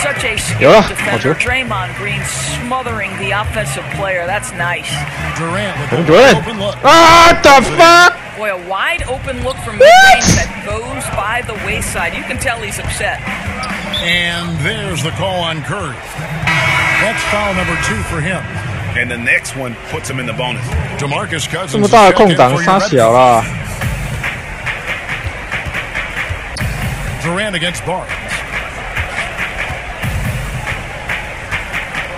Such a skilled defender. Draymond Green smothering the offensive player. That's nice. Durant with the open look. Ah, the fuck! Boy, a wide open look from mid-range that goes by the wayside. You can tell he's upset. And there's the call on Curry. That's foul number 2 for him. And the next one puts him in the bonus. DeMarcus Cousins. 这么大的空档，杀小啦。Durant against Barnes.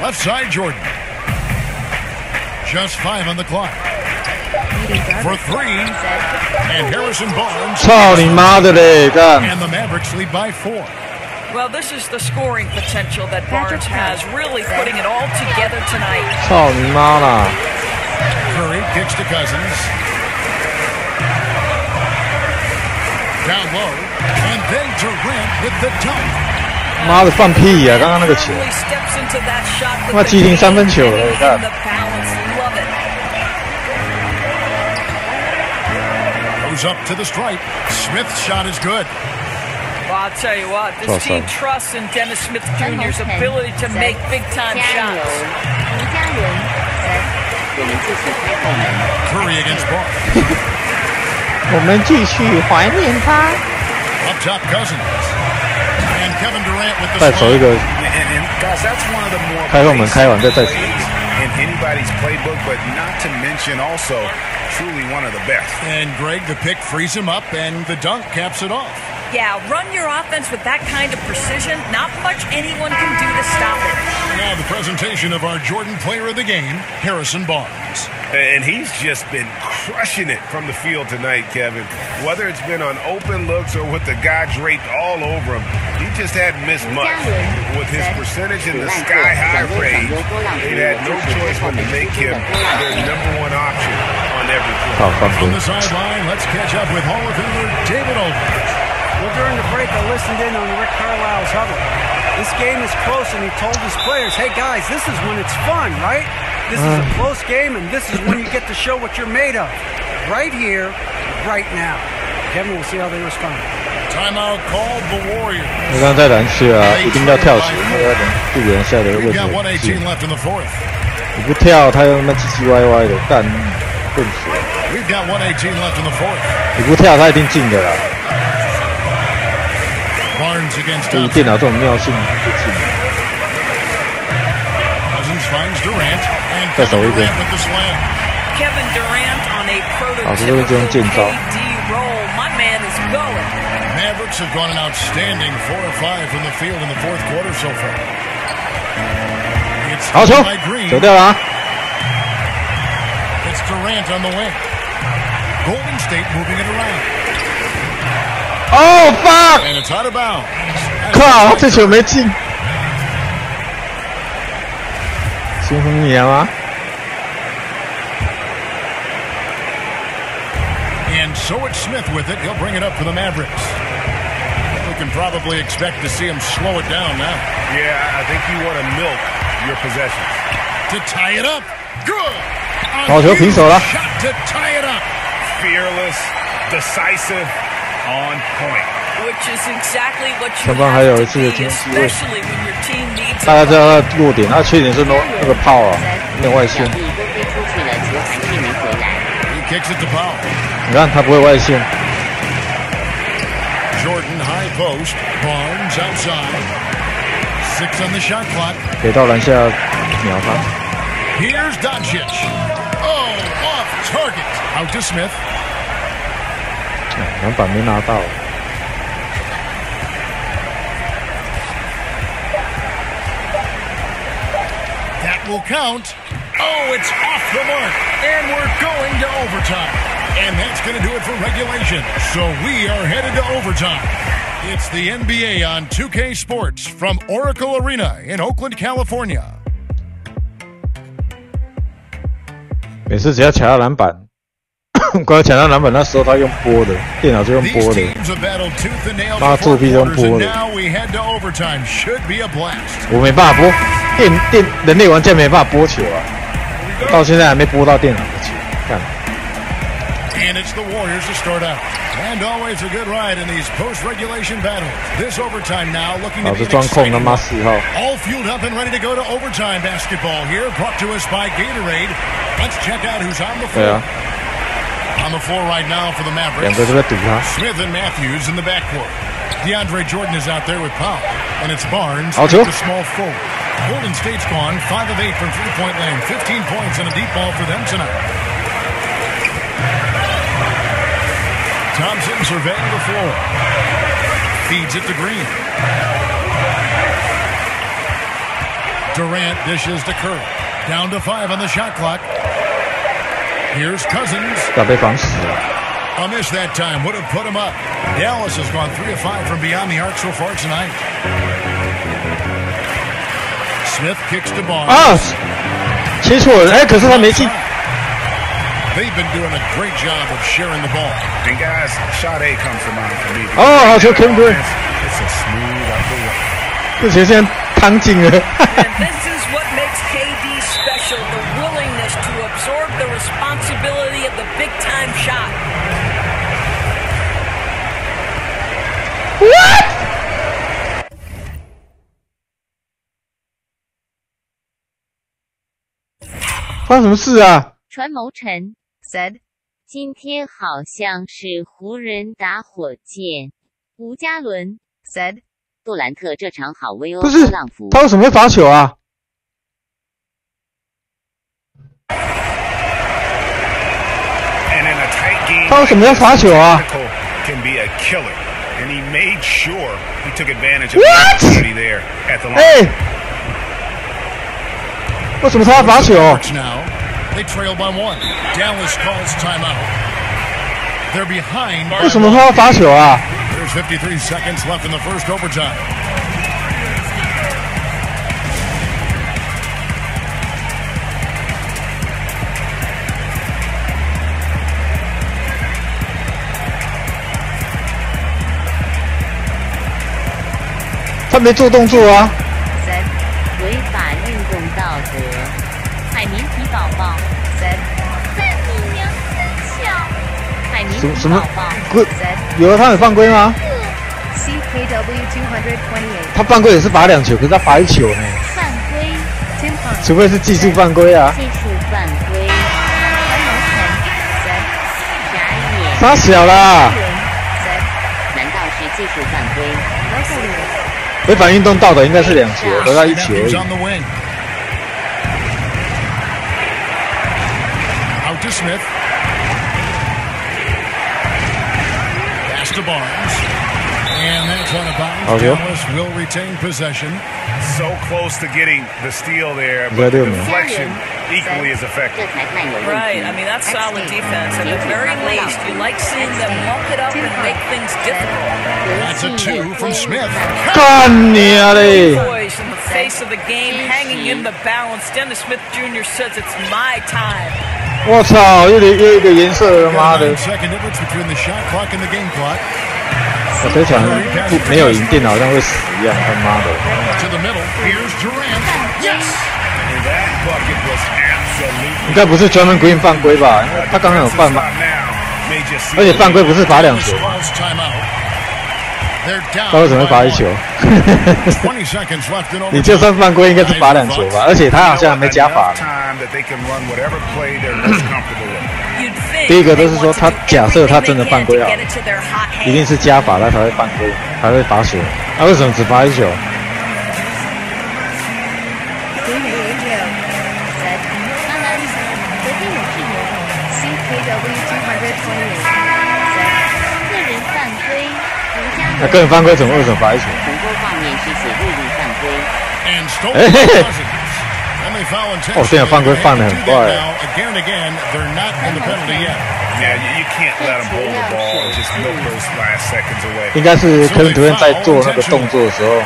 Left side, Jordan. Just 5 on the clock. For 3. And Harrison Barnes. 操你妈的嘞！干。 And the Mavericks lead by 4. Well, this is the scoring potential that Barnes has, really putting it all together tonight. 操你妈啦 Curry kicks to Cousins. Down low. And then Durant with the dunk. 妈的放屁呀！刚刚那个球，他妈急停3分球了，你看。Goes up to the stripe. Smith's shot is good. Well, I'll tell you what, this team trusts in Dennis Smith Jr.'s ability to make big-time shots. Curry against Barnes. 我们继续怀念他。 Up top, Cousins. And Kevin Durant with the 再守一个。 Guys, that's one of the more 开后门开完再守。 in anybody's playbook, but not to mention also truly one of the best. And Greg, the pick frees him up, and the dunk caps it off. Yeah, run your offense with that kind of precision. Not much anyone can do to stop it. Now the presentation of our Jordan player of the game, Harrison Barnes. And he's just been crushing it from the field tonight, Kevin. Whether it's been on open looks or with the guy draped all over him, he just hadn't missed much. With his percentage in the sky-high range, they had no choice but to make him their #1 option on every play. On the sideline, let's catch up with Hall of Famer David Aldridge. Well, during the break, I listened in on Rick Carlisle's huddle. This game is close, and he told his players, hey, guys, this is when it's fun, right? This is a close game, and this is when you get to show what you're made of. Right here, right now. Kevin, we'll see how they respond. Timeout called the Warriors. 你刚刚在篮区啊，一定要跳起，那个队员下的位置。你不跳，他又他妈唧唧歪歪的，干笨死了。你不跳，他一定进的啦。对于电脑这种妙性就进。再守一个。老师都是这种剑招。 Mavericks have gone an outstanding 4 of 5 from the field in the 4th quarter so far. 好球，走掉了啊 It's Durant on the wing. Golden State moving it around. Oh fuck! And it's out of bounds. 靠，这球没进。新红你吗？ And so it's Smith with it. He'll bring it up for the Mavericks. We can probably expect to see him slow it down now. Yeah, I think you want to milk your possessions. To tie it up. Good. 好球，平手了。 Shot to tie it up. Fearless, decisive, on point. Which is exactly what you 上方还有一次的惊喜位。大家知道他的弱点，他的缺点是那个炮啊，有点外线。 Kicks it to Powell. 你看他不会外线。 Jordan high post. Barnes outside. 6 on the shot clock. 给到篮下秒他。 Here's Doncic. Oh, off target. Out to Smith. 篮板没拿到。 That will count. Oh, it's off the mark. And we're going to overtime. And that's going to do it for regulation. So we are headed to overtime. It's the NBA on 2K Sports from Oracle Arena in Oakland, California. 每次只要抢到篮板，光抢到篮板那时候他用拨的，电脑就用拨的，妈作弊用拨的。我没办法拨，人类玩家没办法拨球啊，到现在还没拨到电脑的球，干。 And it's the Warriors to start out. And always a good ride in these post-regulation battles. This overtime now looking to be an exciting one. All fueled up and ready to go to overtime basketball here, brought to us by Gatorade. Let's check out who's on the floor. On the floor right now for the Mavericks. Smith and Matthews in the backcourt. DeAndre Jordan is out there with Powell. And it's Barnes, the small forward. Golden State's gone 5 of 8 from three-point land. 15 points and a deep ball for them tonight. Thompson surveying the floor. Feeds it to Green. Durant dishes to Curry. Down to 5 on the shot clock. Here's Cousins. A miss that time would have put him up. Dallas has gone 3 of 5 from beyond the arc so far tonight. Smith kicks to Barnes. 切错了，可是他没进。 They've been doing a great job of sharing the ball. And guys, shot A comes to mind for me. 好球 ，Kevin Durant. It's a smooth out the way. 这球现在趟进了。And this is what makes KD special: the willingness to absorb the responsibility of the big-time shot. What? 发生什么事啊？传谋臣 said 今天好像是湖人打火箭。吴嘉伦 said 杜兰特这场好威欧不是浪符。他为什么会罚球啊？他为什么要罚球啊？ Can be a killer, and he made sure he took advantage of the opportunity there at the line. 为什么他要罚球？ They trail by 1. Dallas calls timeout. They're behind. 为什么他要罚球啊？ There's 53 seconds left in the first overtime.他没做动作啊。 违法运动道德。海绵体宝宝 said 赞你娘真巧。海绵体什么宝宝 有啊，他有犯规吗？ CKW 228. 他犯规也是罚2球，可是他罚1球呢。犯规。除非是技术犯规啊。技术犯规。传谋臣 said 傻眼。傻小啦。难道是技术犯规？违反运动道德应该是2球，得到1球而已。 Out to Smith. Pass to Barnes. And that's on a bounce. Dallas will retain possession. So close to getting the steal there, but the deflection equally as effective. Right. I mean, that's solid defense. At the very least, you like seeing them muck it up and make things difficult. That's a 2 from Smith. 干你啊嘞！ Boys in the face of the game, hanging in the balance. Dennis Smith Jr. says it's my time. 我操，又一个颜色，他妈的！ Second difference between the shot clock and the game clock. 我这场没有赢，电脑好像会死一样，他妈的！ To the middle. Here's Durant. Yes. That bucket was absolutely. 应该不是专门 Green 犯规吧？他刚刚有犯吗？而且犯规不是罚2球吗？他为什么会罚1球？你就算犯规，应该是罚2球吧？而且他好像还没加罚。第一个都是说他假设他真的犯规好了，一定是加罚他才会犯规，才会罚球。他为什么只罚1球？ 那个人犯规怎么为什么罚1球？重播画面是写入力犯规。哦，现在犯规犯得很快。应该是Kevin Durant在做那个动作的时候，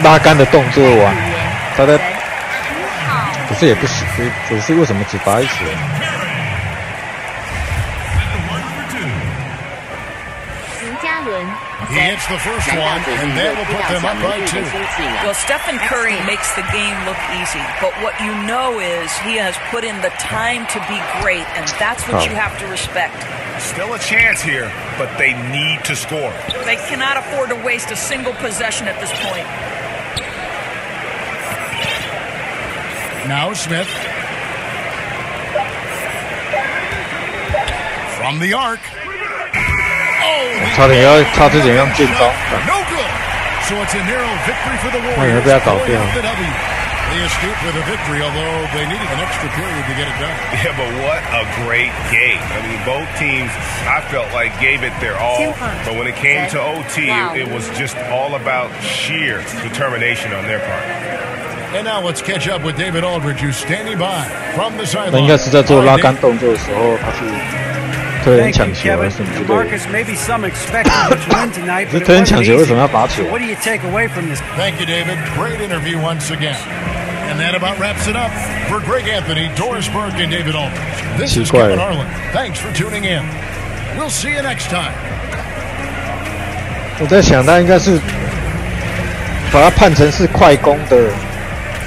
拉杆的动作完，他在，可是也不是，可是为什么只罚1球？ He hits the first one, and that will put them up by 2. Well, Stephen Curry makes the game look easy, but what you know is he has put in the time to be great, and that's what you have to respect. Still a chance here, but they need to score. They cannot afford to waste a single possession at this point. Now Smith. from the arc. 差之前用剑招。 So it's a narrow victory for the 那也被他搞掉。 They escaped with a victory, although they needed an extra period to get it done. Yeah, but what a great game. I mean, both teams, I felt like gave it their all. But when it came to OT, it was just all about sheer determination on their part. And now let's catch up with David Aldridge, who's standing by from the sideline. 那应该是在做拉杆动作的时候，他是推人抢球还是什么之类的。 这推人抢球为什么要罚球 ？Thank you, David. Great interview once again. And that about wraps it up for Greg Anthony, Doris Burke, and David Aldridge. This is Kevin Harlan. Thanks for tuning in. We'll see you next time. 我在想，他应该是把它判成是快攻的，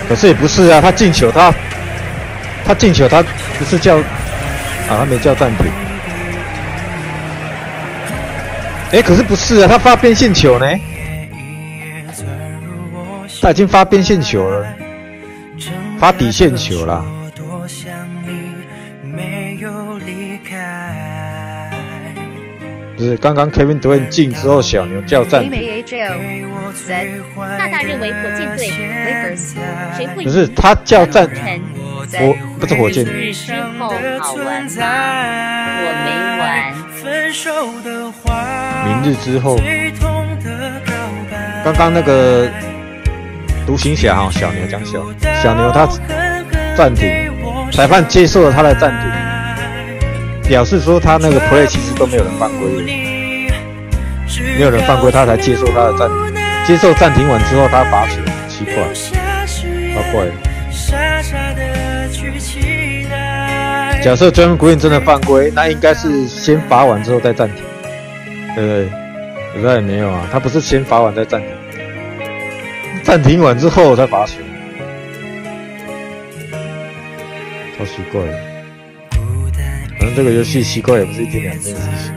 可是也不是啊。他进球，他进球，他不是叫他没叫暂停。可是不是啊，他发边线球呢？他已经发边线球了。 发底线球啦！不是，刚刚 Kevin Durant 进之后，小牛叫暂停。大大认为火箭队 Lakers 谁会？不是他叫暂停，不是火箭。日之后好玩吗？我没玩。明日之后，刚刚那个。 独行侠哈，小牛讲小牛他暂停，裁判接受了他的暂停，表示说他那个 play 其实都没有人犯规，没有人犯规，他才接受他的暂停。接受暂停完之后，他罚球，奇怪，超怪的。假设 Draymond Green 真的犯规，那应该是先罚完之后再暂停，对不对？可是也没有啊，他不是先罚完再暂停。 暂停完之后才罚球，超奇怪的。反正这个游戏奇怪也不是一件两件事情。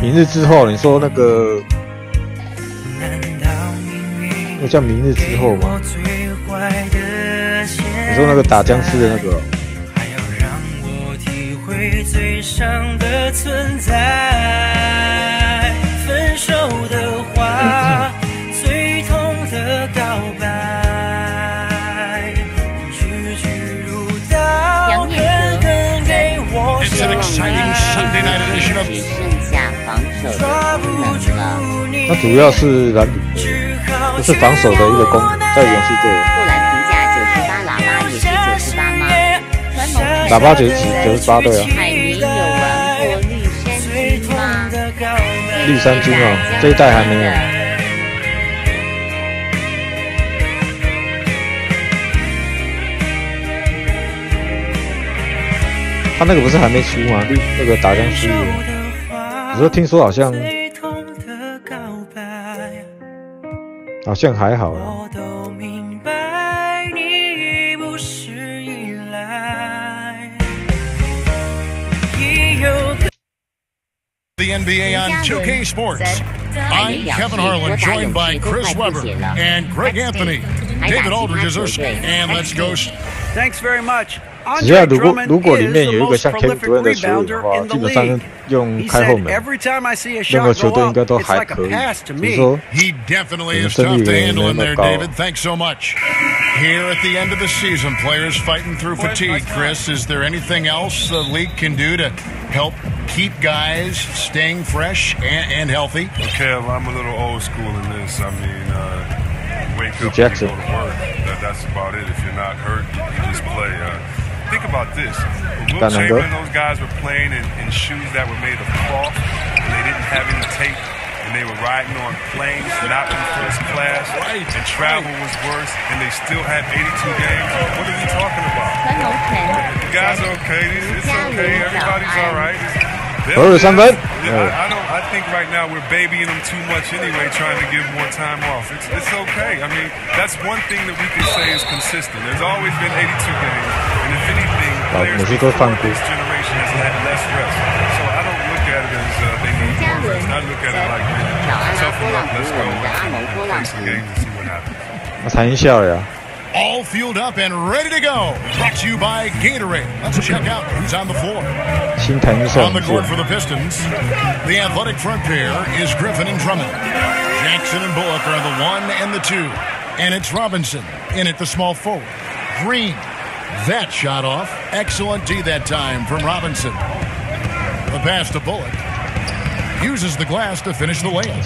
明日之后，你说那个叫明日之后吗？你说那个打僵尸的那个？ 最伤的存在，分手的话，最痛的告白，句句如刀，狠狠给我伤害。只剩下防守的功能了。那主要是篮底，这是防守的一个功能，在勇士队。布兰评价98，喇叭也是98吗？ 喇叭98对啊。海绵有玩过绿衫军吗？绿衫军哦，这一代还没有。他那个不是还没出吗？那个打僵尸，我说听说好像还好啦。 The NBA on 2K Sports. I'm Kevin Harlan, joined by Chris Webber and Greg Anthony. David Aldridge is our and let's go. Thanks very much. 只要如果里面有一个像 Kevin Durant 的球员的话，基本上用开后门，任何球队应该都还可以。你说， He definitely is tough to handle in there, David. Thanks so much. Here at the end of the season, players fighting through fatigue. Chris, is there anything else the league can do to help keep guys staying fresh and healthy? Okay, I'm a little old school in this. I mean, wake up Jackson. and go to work. That's about it. If you're not hurt, you just play. Think about this. Will Chamberlain and those guys were playing in shoes that were made of cloth, and they didn't have any tape, and they were riding on planes, not in first class, and travel was worse, and they still had 82 games. What are we talking about? You guys are okay. It's okay. Everybody's all right. I think right now we're babying them too much anyway, trying to give more time off. It's okay. I mean, that's one thing that we can say is consistent. There's always been 82 games, and if anything, players before this generation has had less rest. So I don't look at it as they need more rest. I look at it like, toughen up, let's go, play some games and see what happens. 谈一下了呀。 All fueled up and ready to go. Brought to you by Gatorade. Let's check out who's on the floor. On the court for the Pistons, the athletic front pair is Griffin and Drummond. Jackson and Bullock are the 1 and the 2. And it's Robinson in at the small forward. Green. That shot off. Excellent D that time from Robinson. The pass to Bullock. Uses the glass to finish the layup.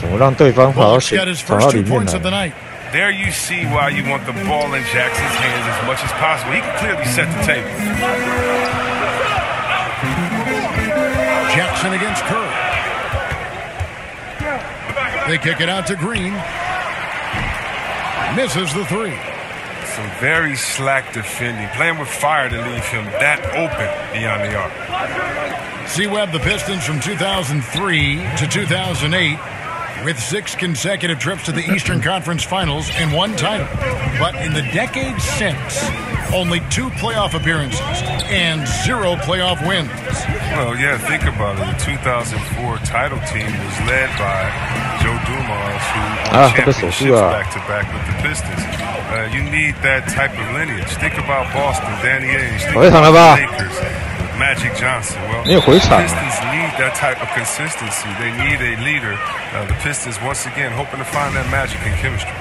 Bullock's got his first 2 points of the night. There you see why you want the ball in Jackson's hands as much as possible. He can clearly set the table. Jackson against Curry. They kick it out to Green. Misses the 3. Some very slack defending. Playing with fire to leave him that open beyond the arc. C-Webb, the Pistons from 2003 to 2008. With 6 consecutive trips to the Eastern Conference Finals and 1 title. But in the decades since, only 2 playoff appearances and 0 playoff wins. Well, yeah, think about it. The 2004 title team was led by Joe Dumas, who won championships back-to-back with the Pistons. You need that type of lineage. Think about Boston, Danny Ainge, think about the Lakers, Magic Johnson. Well, the Pistons need that type of consistency. They need a leader. The Pistons, once again, hoping to find that magic and chemistry.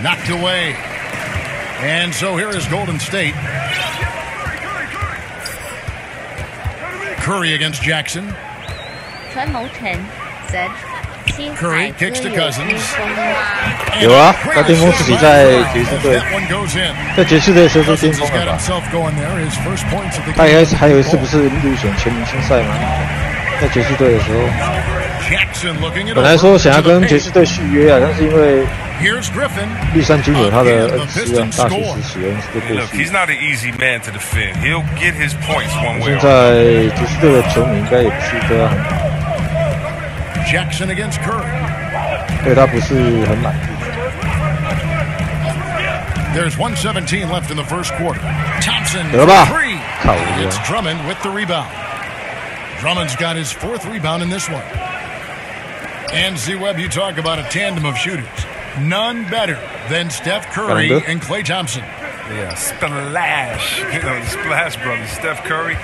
Knocked away. And so here is Golden State. Curry against Jackson. Curry kicks to Cousins. 有啊，他巅峰自己在爵士队，在爵士队的时候是巅峰了吧？他应该是还有一次不是入选全明星赛吗？在爵士队的时候，本来说想要跟爵士队续约啊，但是因为绿衫军有他的恩师啊，大学时期恩师就过去。现在爵士队的球迷应该也不是对他很好。 Jackson against Curry. 对他不是很满意。There's 1:17 left in the first quarter. Thompson得吧？ It's Drummond with the rebound. Drummond's got his 4th rebound in this one. And Z-Webb, you talk about a tandem of shooters. None better than Steph Curry and Klay Thompson. Yeah, splash. You know, the splash brother, Steph Curry.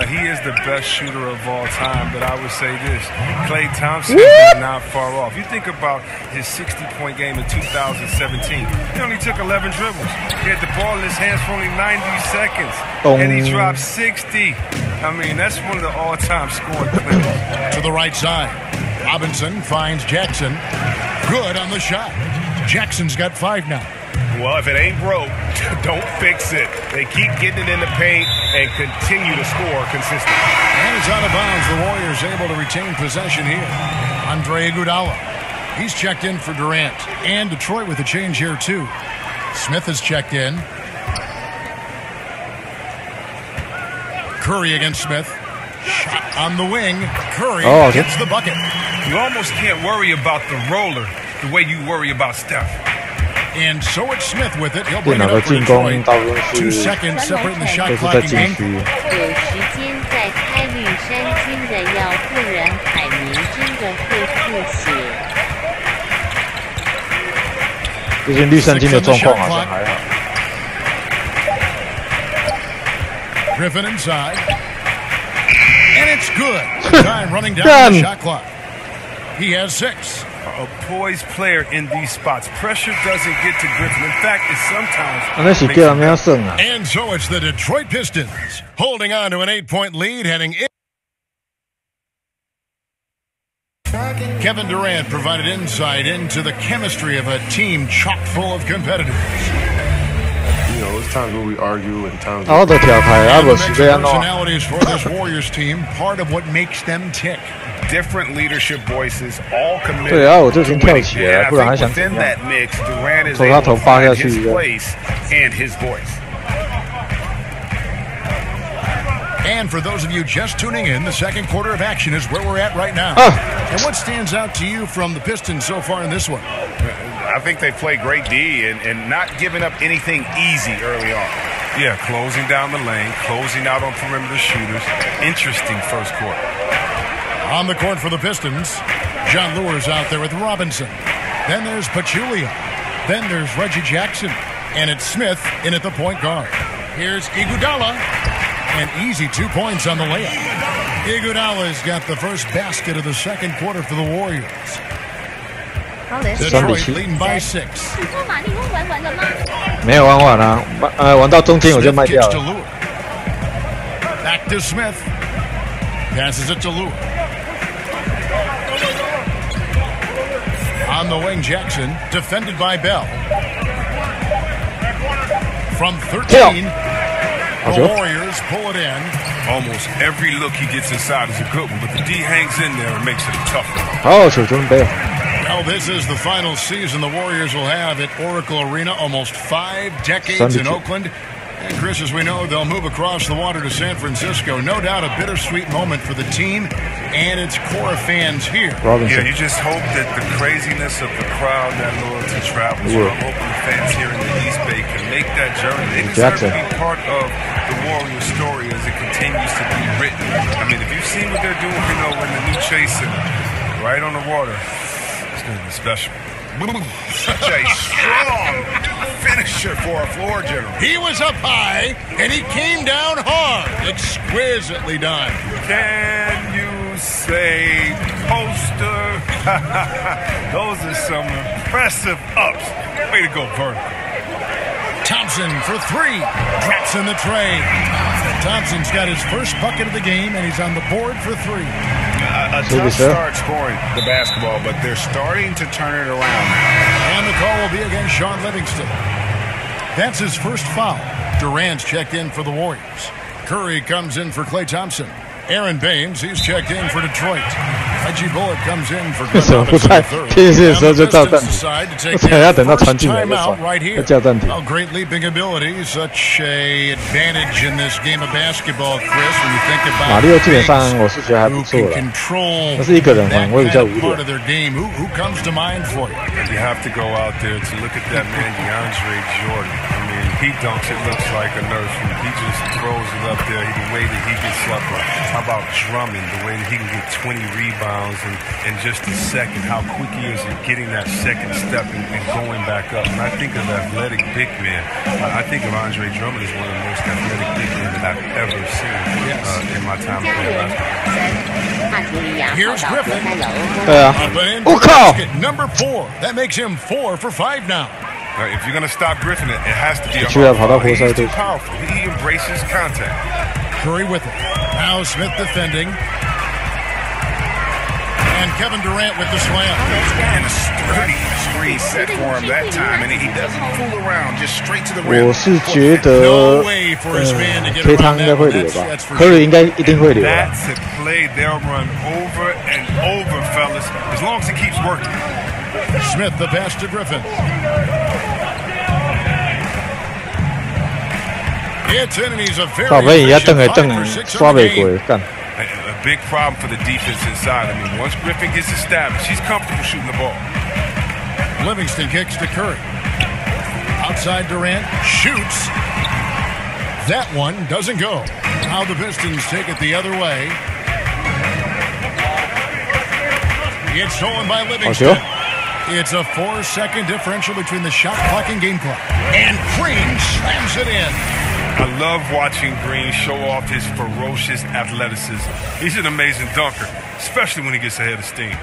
He is the best shooter of all time, but I would say this. Klay Thompson is not far off. You think about his 60-point game in 2017. He only took 11 dribbles. He had the ball in his hands for only 90 seconds. And he dropped 60. I mean, that's one of the all-time scoring players. To the right side. Robinson finds Jackson. Good on the shot. Jackson's got 5 now. Well, if it ain't broke, don't fix it. They keep getting it in the paint and continue to score consistently. And it's out of bounds. The Warriors able to retain possession here. Andre Iguodala. He's checked in for Durant. And Detroit with a change here, too. Smith has checked in. Curry against Smith. Shot on the wing. Curry gets the bucket. You almost can't worry about the roller the way you worry about Steph. And so it's Smith with it. He'll bring it up for Detroit. 2 seconds separating the shot clock again. 有时间在开绿衫军的要，不然海绵真的会吐血。最近绿衫军的状况好像还好。Griffin inside. And it's good. Time running down the shot clock. He has 6. A poised player in these spots. Pressure doesn't get to Griffin. In fact, it sometimes... And so it's the Detroit Pistons holding on to an 8-point lead heading in. Kevin Durant provided insight into the chemistry of a team chock full of competitors. You know, it's times where we argue and times where personalities for this Warriors team, part of what makes them tick. Different leadership voices, all committed to winning. And I think within that mix, Durant is able to find his place and his voice. And for those of you just tuning in, the second quarter of action is where we're at right now. And what stands out to you from the Pistons so far in this one? I think they played great D and not giving up anything easy early on. Yeah, closing down the lane, closing out on perimeter shooters. Interesting first quarter. On the court for the Pistons, John Lure's out there with Robinson. Then there's Pachulia. Then there's Reggie Jackson. And it's Smith in at the point guard. Here's Iguodala. And easy 2 points on the layup. Iguodala's got the first basket of the second quarter for the Warriors. Detroit leading by 6. 没有玩完啊，玩到中间我就卖掉了。Back to Smith. Passes it to Lure. On the wing, Jackson, defended by Bell. From 13, the Warriors pull it in. Almost every look he gets inside is a good one, but the D hangs in there and makes it a tough one. Well, this is the final season the Warriors will have at Oracle Arena, almost 5 decades in Oakland. And Chris, as we know, they'll move across the water to San Francisco. No doubt a bittersweet moment for the team and its core fans here. Yeah, you just hope that the craziness of the crowd, that loyalty travels. I'm hoping the fans here in the East Bay can make that journey. They deserve to be part of the Warriors story as it continues to be written. I mean, if you've seen what they're doing, you know, in the new Chase Center, right on the water, it's going to be special. Such a strong finisher for a floor general. He was up high, and he came down hard. Exquisitely done. Can you say poster? Those are some impressive ups. Way to go, Vernon. Thompson for 3. Drops in the tray. Thompson's got his first bucket of the game, and he's on the board for 3. A tough start scoring the basketball, but they're starting to turn it around. And the call will be against Sean Livingston. That's his first foul. Durant's checked in for the Warriors. Curry comes in for Klay Thompson. Aaron Baines, he's checked in for Detroit. Reggie Bullock comes in for Glenn Robinson III. Right here. Well, great leaping ability, such a advantage in this game of basketball, Chris. When you think about who can control that part of their game, who comes to mind for you? You have to go out there to look at that man, DeAndre Jordan. I mean, he dunks, it looks like a nursery. He just throws it up there. The way that he gets up. How about Drummond, the way that he can get 20 rebounds in just a second, how quick he is at getting that second step and going back up. When I think of athletic big men, I think of Andre Drummond as one of the most athletic big men that I've ever seen in my time playing basketball. Here's Griffin. Number 4. That makes him 4 for 5 now. If you're going to stop Griffin, it has to be a hard foul. He's too powerful. He embraces contact. Curry with it. Now Smith defending. And Kevin Durant with the slam. And a sturdy screen set for him that time. And he doesn't fool around, just straight to the rim. 我是觉得黑汤应该会留吧 ，Curry 应该一定会留吧。 That's a play they'll run over and over, fellas, as long as he keeps working. Smith the pass to Griffin. It's in and he's a very A big problem for the defense inside. I mean, once Griffin gets established, he's comfortable shooting the ball. Livingston kicks to Curry. Outside Durant shoots. That one doesn't go. Now the Pistons take it the other way. It's stolen by Livingston. It's a 4-second differential between the shot clock and game clock. And Green slams it in. I love watching Green show off his ferocious athleticism. He's an amazing dunker, especially when he gets ahead of steam.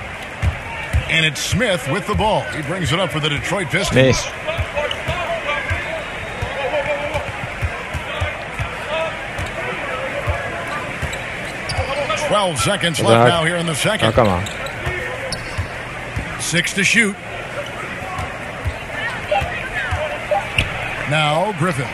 And it's Smith with the ball. He brings it up for the Detroit Pistons. Nice. $12 seconds left now here in the second. Come on. 6 to shoot. Now Griffin.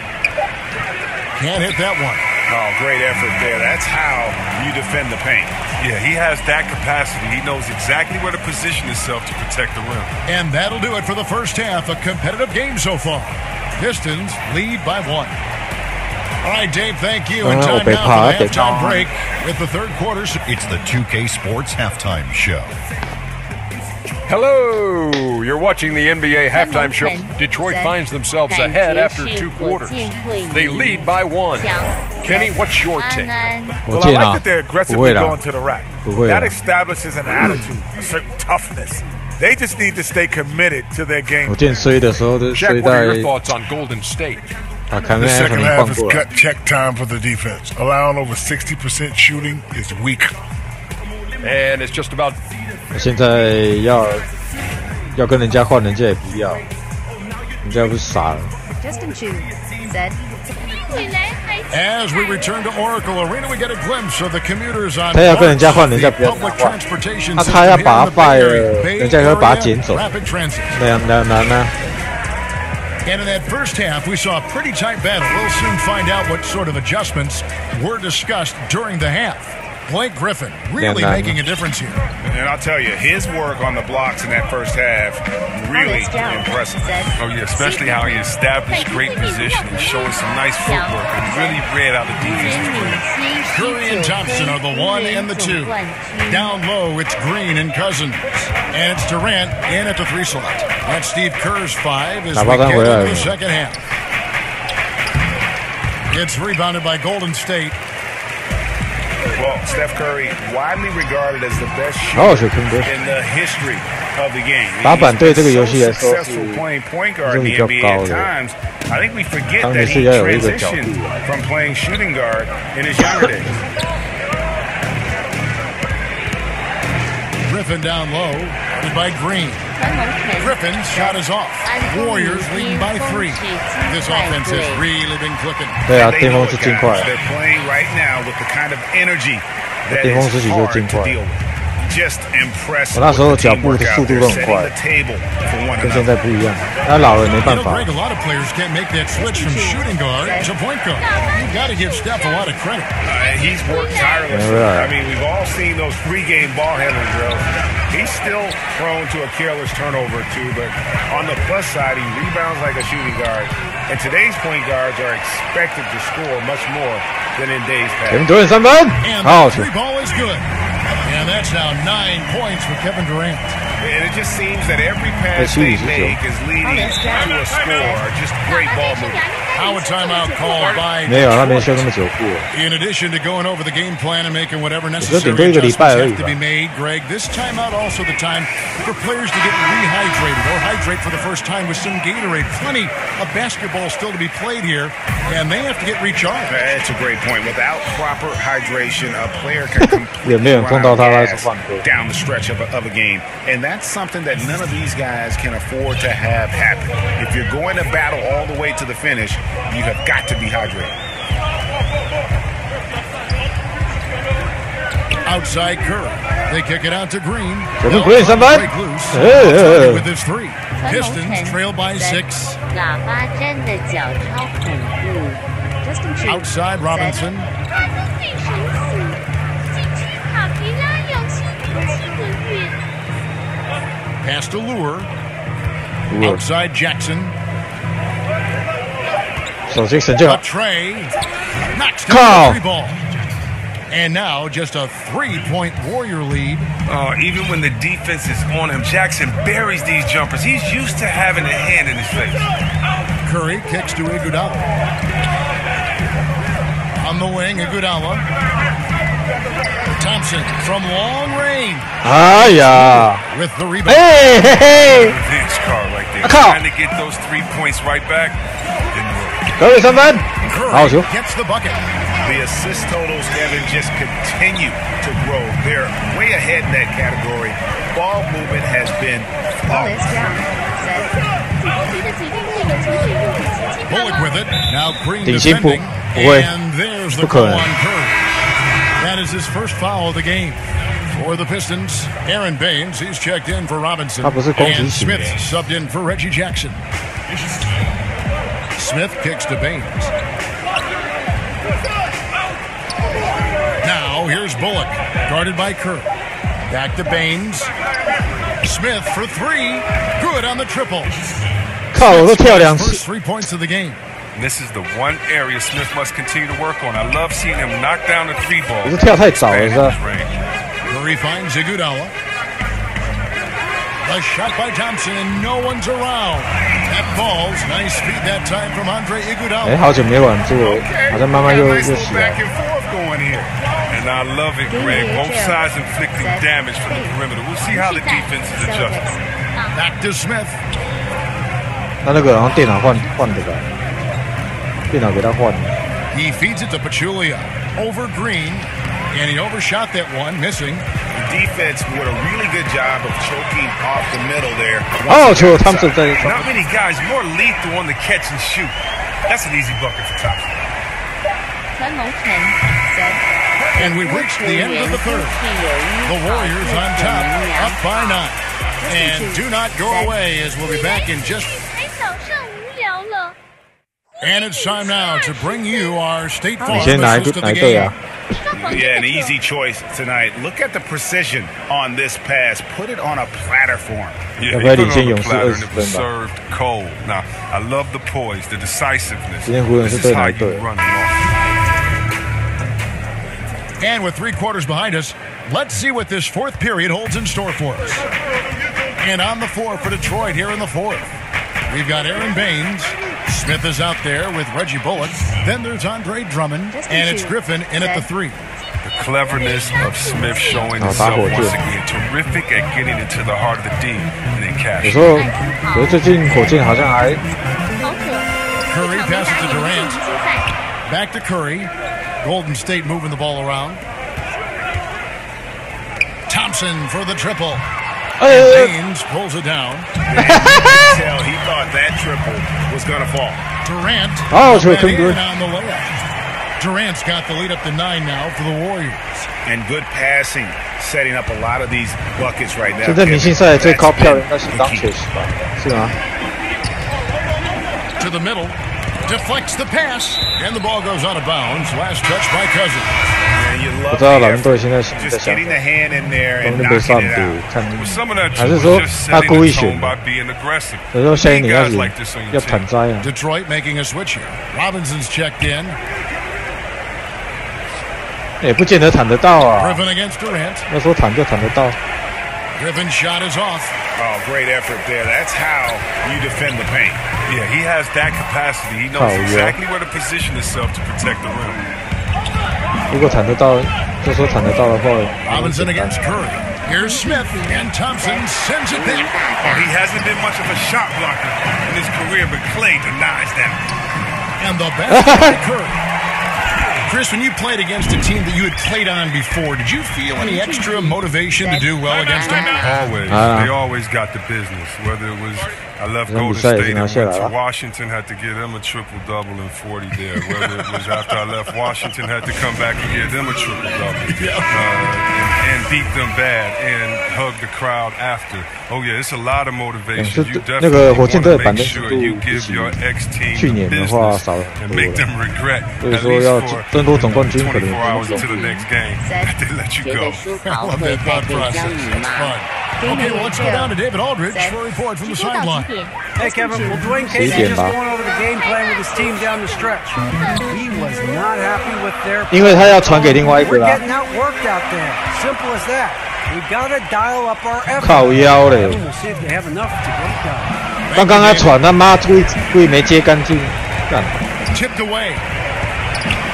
Can't hit that one. Oh, great effort there. That's how you defend the paint. Yeah, he has that capacity. He knows exactly where to position himself to protect the rim. And that'll do it for the first half. A competitive game so far. Pistons lead by 1. All right, Dave, thank you. And time now for the halftime break with the third quarter. It's the 2K Sports Halftime Show. Hello! You're watching the NBA halftime show. Detroit finds themselves ahead after 2 quarters. They lead by 1. Kenny, what's your take? Well, I like that they're aggressively going to the rack. That establishes an attitude, a certain toughness. They just need to stay committed to their game. 我见衰的时候都衰 Jack, what 在 are your thoughts on Golden State? 把凯 The 文 second 放 half is 过来。 gut check time for the defense. Allowing over 60% shooting is weak. And it's just about. 现在要跟人家换，人家也不要，人家不是傻了。 Justin Chu said. As we return to Oracle Arena, we get a glimpse of the commuters on 他要跟人家换，人家不要跟他 public 换。 transportation 那 system 他要 here 把 in 他 the 败 Bay 了， Area. 人家要把他捡走， Rapid transit. 那样难啊。 And in that first half, we saw a pretty tight battle. We'll soon find out what sort of adjustments were discussed during the half. Blake Griffin really making a difference here. And I'll tell you, his work on the blocks in that first half, really impressive. Oh, yeah, especially how he established great position and showing some nice footwork and really read out the defensive play. Curry and Thompson are the 1 and the 2. Down low, it's Green and Cousins. And it's Durant in at the 3 slot. That's Steve Kerr's 5 as we get into the second half. It's rebounded by Golden State. Well, Steph Curry, widely regarded as the best shooter in the history of the game. 打板对这个游戏来说是 playing point guard in 比 the 较 NBA 高 at 的。 times. I think we forget 当 that 然 he 是要有一个角度 transitioned from playing shooting guard in his younger days. Griffin down low, guarded by Green. Griffin's shot is off. Warriors leading by 3. This offense has really been clicking. 对啊，巅峰是尽快。 They're playing right now with the kind of energy that 巅峰 is 时期就 hard 尽 to 快。 deal with. Just impressive. 我那时候脚步的速度都很快，跟现在不一样。他老了没办法。 Greg, a lot of players can't make that switch from shooting guard to point guard. You've got to give Steph a lot of credit. He's worked tirelessly. I mean, we've all seen those pre-game ball handling drills. He's still prone to a careless turnover or two, but on the plus side, he rebounds like a shooting guard. And today's point guards are expected to score much more than in days past. Kevin Durant 3分，好好球。 Three ball is good. And that's now 9 points for Kevin Durant. And it just seems that every pass they make is leading to a score. Just great ball movement. Now a timeout called by 没有，他没休那么久过。 In addition to going over the game plan and making whatever necessary adjustments have to be made, Greg, this timeout also the time for players to get rehydrated or hydrate for the first time with some Gatorade. Plenty of basketball still to be played here, and they have to get recharged. That's a great point. Without proper hydration, a player can completely 也没有碰到他，他是犯规。 down the stretch of a game. And that's something that none of these guys can afford to have happen. If you're going to battle all the way to the finish, you have got to be hydrated. Outside Curry. They kick it out to Green. Kevin Green 3分。 Break loose. With his 3. Pistons trail by 6. 喇叭真的脚超恐怖。 Outside Robinson. Pass to Lure. Outside Jackson. 手机省就好。 Trey knocks down the 3 ball. And now just a 3-point Warrior lead. Even when the defense is on him, Jackson buries these jumpers. He's used to having a hand in his face. Curry kicks to Iguodala. On the wing, Iguodala. Thompson from long range. With the rebound. Vince Carr right there. Trying to get those 3 points right back. Curry 3分，好球。 Gets the bucket. The assist totals, Kevin, just continue to grow. They're way ahead in that category. Ball movement has been flawless. Bullock with it. Now Green defending. And there's the call on Curry. That is his first foul of the game. For the Pistons, Aaron Baines, he's checked in for Robinson. And Smith subbed in for Reggie Jackson. Smith kicks to Baines. Now here's Bullock, guarded by Curry. Back to Baines. Smith for 3. Good on the triple. First 3 points of the game. And this is the one area Smith must continue to work on. I love seeing him knock down the 3 ball. 你是跳太早了，是吧？ Curry finds Iguodala. A shot by Thompson, and no one's around. That falls. Nice feed that time from Andre Iguodala. 好久没玩这个，好像慢慢又起来。 Back and forth going here. And And I love it, Greg. Both sides inflicting damage from the perimeter. We'll see how the defense is adjusting. Back to Smith. 那个好像电脑换的吧？电脑给他换的。He feeds it to Pachulia over Green, and he overshot that one, missing. The defense did a really good job of choking off the middle there. Oh, Thompson. Not many guys more lethal on the catch and shoot. That's an easy bucket for Thompson. And we reached the end of the third. The Warriors on top, up by 9. And do not go away, as we'll be back in just. And it's time now to bring you our State Farm assist of the game. Yeah, an easy choice tonight. Look at the precision on this pass. Put it on a platter form. Yeah, he put it on the platter and it was served cold. Now, I love the poise, the decisiveness. This is how you run it off. And with 3 quarters behind us, let's see what this fourth period holds in store for us. And on the floor for Detroit here in the fourth, we've got Aaron Baines. Smith is out there with Reggie Bullock. Then there's Andre Drummond, and it's Griffin in at the 3. The cleverness of Smith showing himself once again. Terrific at getting into the heart of the D and then cash. 有时候，最近火箭好像还 Curry passes to Durant. Back to Curry. Golden State moving the ball around. Thompson for the triple. And Baines pulls it down. He thought that triple was going to fall. Durant in on the layup. Durant's got the lead up to 9 now for the Warriors. And good passing, setting up a lot of these buckets right now. 现在明星赛最高票应该是当球是吧？是吗 ？To the middle, deflects the pass, and the ball goes out of bounds. Last touch by Cousins. 不知道老鹰队现在心里在想，东边被上赌，看还是说他故意选的？有时候下一年要坦摘啊。Detroit making a switch here. Robinson's checked in. 也不见得坦得到啊。Griffin against Durant. 要说坦就坦得到。Griffin shot is off. Oh, great effort there. That's how you defend the paint. Yeah, he has that capacity. He knows exactly where to position himself to protect the rim. 如果坦得到，就说坦得到的话。Robinson against Curry. Here's Smith and Thompson sends it back. Oh, he hasn't been much of a shot blocker in his career, but Clay denies that. And the basket by Curry. Chris, when you played against a team that you had played on before, did you feel any extra motivation to do well against them? Always. They always got the business. Whether it was I left Golden State and went to Washington, had to give them a triple-double and 40 there. Whether it was after I left Washington, had to come back and give them a triple-double and beat them bad and hug the crowd after. Oh, yeah, it's a lot of motivation. You definitely want to make sure you give your ex-team the business and make them regret at least for 24 hours until the next game that they let you go. I love that thought process. That's fun. Okay, well, let's go down to David Aldridge for a report from the sideline. Hey, Kevin, well, Dwayne Casey just going over the game plan with his team down the stretch. He was not happy with their play. 因为他要传给另外一个啦。We're getting outworked out there. Simple as that. We've got to dial up our effort. 靠腰嘞。 We'll see if they have enough to get it done. 刚刚他传他妈故意没接干净，干。 Tipped away.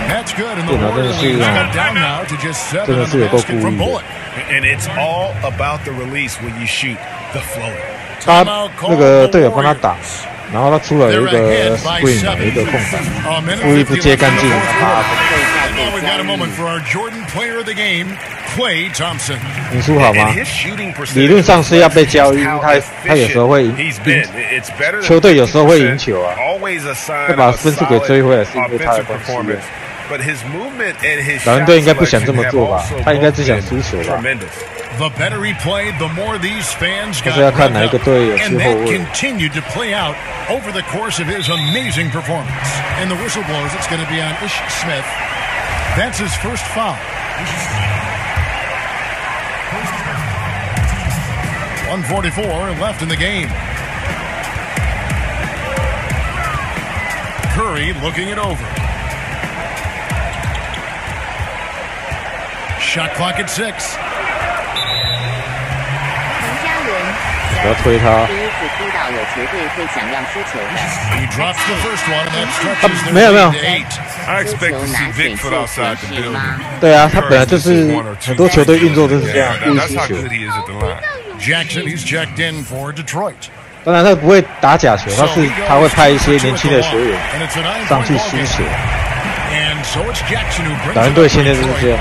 That's good. And the Warriors got down now to just 7 on the basket from Bullock. And it's all about the release when you shoot the floater. 他那个队友帮他打，然后他出了一个 screen 嘛，一个空档，故意不接干净，他。Now we've got a moment for our Jordan Player of the Game, Klay Thompson. 你输好吗？理论上是要被交易，因为他有时候会赢，球队有时候会赢球啊，会把分数给追回来，是因为他的关系。 老人队应该不想这么做吧？他应该只想输球吧？ The better he played, the more these fans got 要看哪一个队有 and that continued to play out over the course of his amazing performance. And the whistle blows. It's going to be on Ish Smith. That's his first foul. 1:44 left in the game. Curry looking it over. Shot clock at 6. 不要推他。 He drops the first one, and that stretches 没有没有。 to 8. I expect to see Bigfoot outside the building. 对啊，他本来就是很多球队运作都是这样，故意输球。Jackson, he's checked in for Detroit. 当然他不会打假球，他会派一些年轻的球员上去输球。打人队现在就是这样。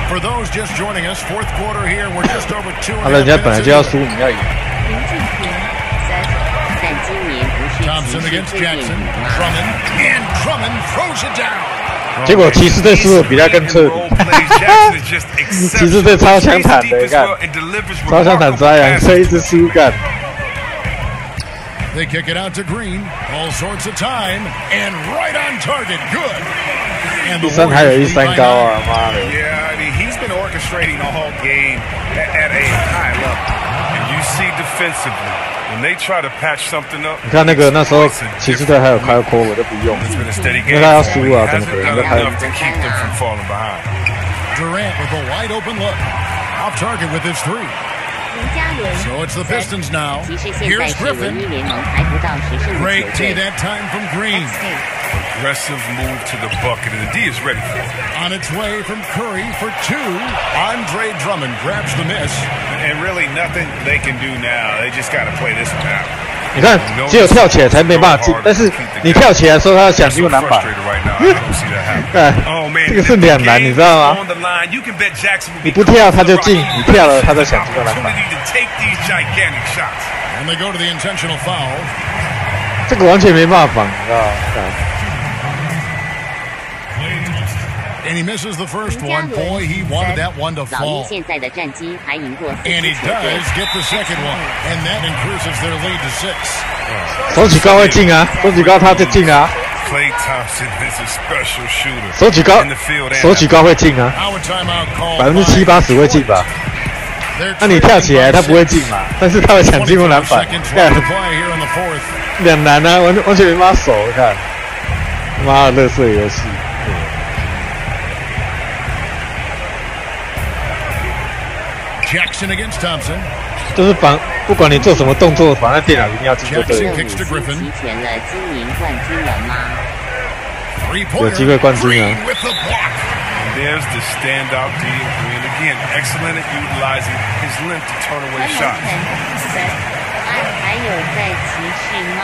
For those just joining us, fourth quarter here, we're just over 2. 人家本来就要输，你要赢。Thompson against Jackson. Drummond and Drummond throws it down. 结果骑士队输的比他更彻底。骑士队超强坦的，干，超强坦摘啊，所以一直输干。They kick it out to Green, all sorts of time, and right on target, good. 1-3还有1-3高啊，妈的 ！Yeah, I mean he's been orchestrating the whole game at a high level. And you see defensively when they try to patch something up. 你看那时候骑士队还有开扣，我就不用，因为他要输啊，怎么可能开？Durant with a wide open look, off target with his 3. So it's the Pistons now. Here's Griffin. Great tee that time from Green. Aggressive move to the bucket, and the D is ready for it. On its way from Curry for 2. Andre Drummond grabs the miss. And really nothing they can do now. They just got to play this one out. 你看，只有跳起来才没办法进，但是你跳起来的时候，他要想进篮板。这个是两难，你知道吗？你不跳他就进，你跳了他就想进篮板。这个完全没办法防，你知道吗？ And he misses the first one. Boy, he wanted that one to fall. And he does get the second one. And that increases their lead to 6. 手举高会进啊，手举高他就进啊。Klay Thompson is a special shooter. 手举高会进啊，70%-80%会进吧。那你跳起来他不会进嘛，但是他会抢进攻篮板。两难啊，完全没办法守，看，妈的，垃圾游戏。 Jackson against Thompson. 就是不管你做什么动作，反正电脑一定要进就对了。有机会冠军啊 There's the standout D Green again, excellent at utilizing his length to turn away shots. 还有在骑士吗？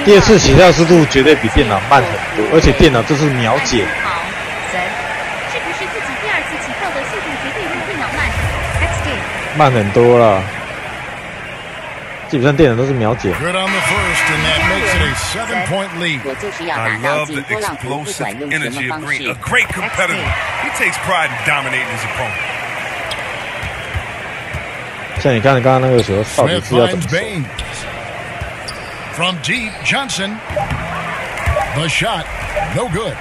第二次起跳速度绝对比电脑慢很多，而且电脑就是秒解。 慢很多了，基本上电脑都是秒解。我就是要打到进波浪图，不管用什么方式。A great competitor. He takes pride in dominating his opponent. 像你看刚刚那个球，到底是要怎么守 ？From deep, Johnson, the shot, no good.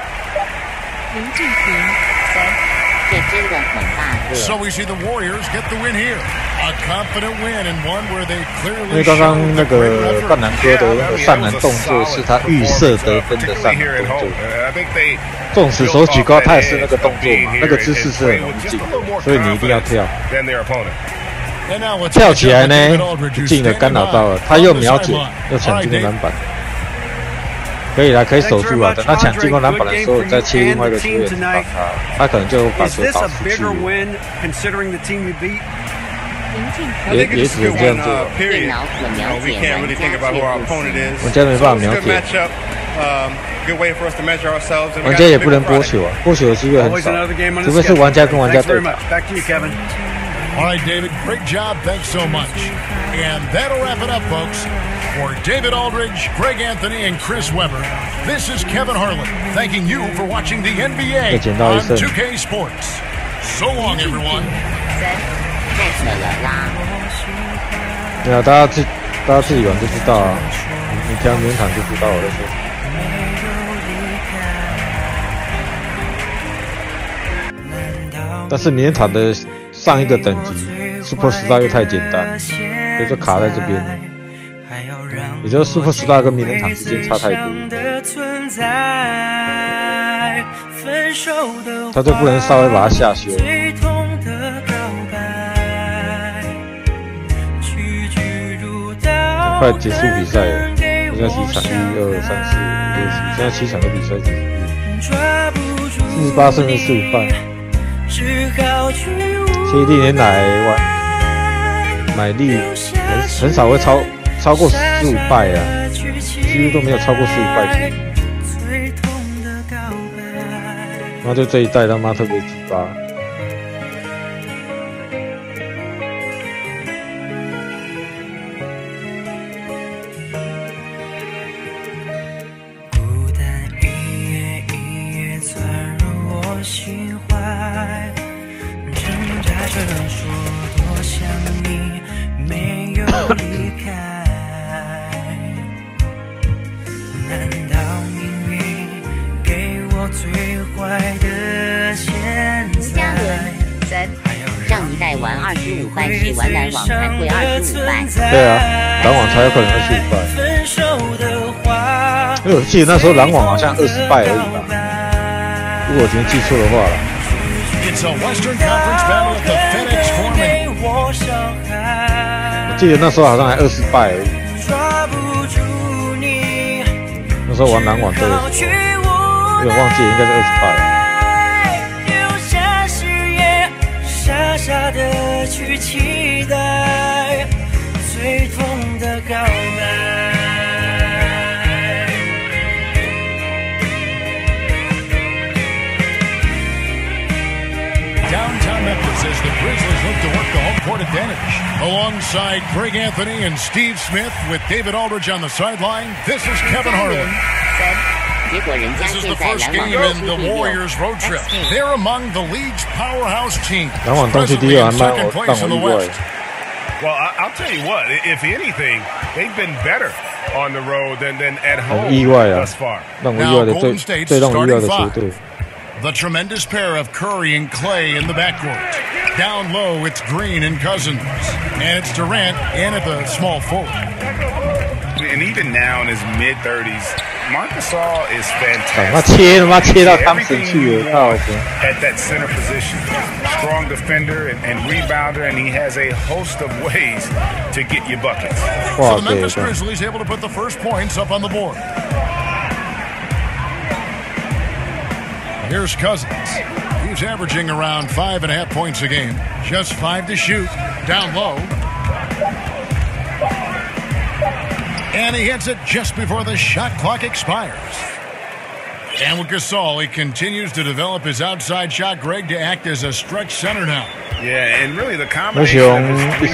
林俊平，这真的很大个。 So we see the Warriors get the win here. A confident win and one where they 因为 clearly 刚刚那个灌篮哥的那个上篮动作是他预设得分的上篮动作，纵使手举高，他也是那个动作嘛，那个姿势是很容易进，所以你一定要跳。跳起来呢，进了干扰到了，他又秒解，又抢进了篮板。 可以啦，可以守住啊。等他抢进攻篮板的时候，再切另外一个球员去帮他，他可能就把球打出去。也只能这样做。玩家没办法秒解，玩家也不能播球啊，播球的机会很少，除非是玩家跟玩家对打。 All right, David, great job. Thanks so much. And that'll wrap it up, folks. For David Aldridge, Greg Anthony, and Chris Webber, this is Kevin Harlan thanking you for watching the NBA on 2K Sports. So long, everyone. 对啊，大家自己玩就知道啊，你调名场就知道我在说。 但是名人堂的上一个等级 Super Star 又太简单，所以就卡在这边。也就是 Super Star 跟名人堂之间差太多，他就不能稍微把它下修。快结束比赛了，现在几场？1、2、3、4、5、6、7，现在7场的比赛结束，48胜45败。其实历年来买力很少会超过15败啊，几乎都没有超过15败。然后就这一代他妈特别鸡巴。上一代玩25败是玩篮网才会25败。对啊，篮网才有可能25败。因为我记得那时候篮网好像20败而已吧，如果我没记错的话了。我记得那时候好像还20败而已。那时候玩篮网队的时候，有点忘记，应该是20败了。傻的去期待最痛的告白。Downtown Memphis as the Grizzlies look to work the home court advantage. Alongside Greg Anthony and Steve Smith with David Aldridge on the sideline, this is Kevin Harlan. This is the first game in the Warriors road trip. They're among the league's powerhouse teams. Presently in second place in the West. Well, I'll tell you what, if anything, they've been better on the road than at home thus far. Now Golden State starting 5. The tremendous pair of Curry and Clay in the backcourt. Down low, it's Green and Cousins. And it's Durant in at the small forward. And even now in his mid-30s, Marc Gasol is fantastic. 切到汤神去了，at that center position. Strong defender and rebounder, and he has a host of ways to get you buckets. So the Memphis Grizzlies able to put the first points up on the board. Here's Cousins. He's averaging around 5.5 points a game. Just 5 to shoot. Down low. And he hits it just before the shot clock expires. And with Gasol, he continues to develop his outside shot, Greg, to act as a stretch center now. Yeah, and really the combination of his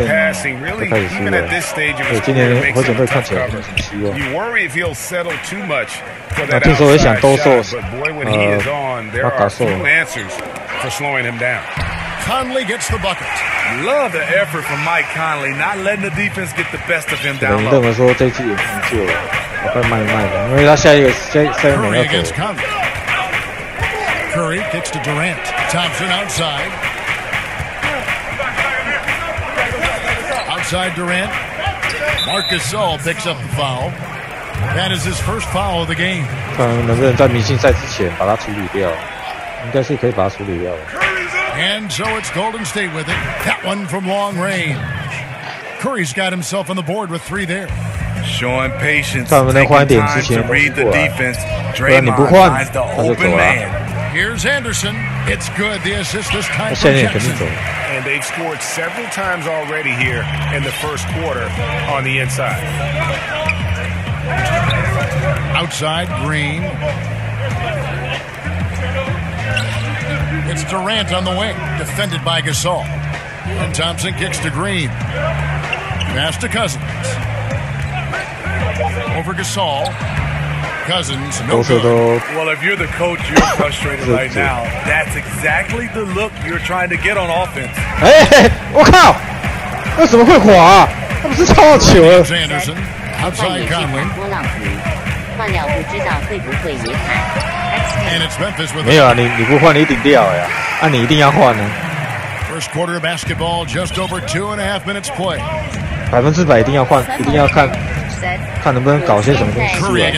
passing really, even at this stage of his career, makes him a tough cover. You worry if he'll settle too much for that outside shot, but boy, when he is on, there are few answers for slowing him down. Conley gets the bucket. Love the effort from Mike Conley, not letting the defense get the best of him down low. Curry against Conley. Curry kicks to Durant. Thompson outside. Outside Durant. Marc Gasol picks up the foul. That is his first foul of the game. 看能不能在明星赛之前把它处理掉，应该是可以把它处理掉的。And so it's Golden State with it. That one from long range. Curry's got himself on the board with 3 there. Showing patience, taking time to read the defense. Draymond finds the open man. Here's Anderson. It's good. The assist this time from Jackson. And they've scored several times already here in the first quarter on the inside. Outside, Green. It's Durant on the wing, defended by Gasol. And Thompson kicks to Green. Pass to Cousins. Over Gasol. Cousins, no good. Well, if you're the coach, you're frustrated right now. That's exactly the look you're trying to get on offense. 我靠！为什么会滑？他不是超到球了 Anderson, outside Conley. 换了不知道会不会也砍。And it's Memphis with 没有啊，你不换你顶掉呀，啊你一定要换呢。First quarter of basketball, just over 2.5 minutes play. 100%一定要换，一定要看能不能搞些什么东西出来。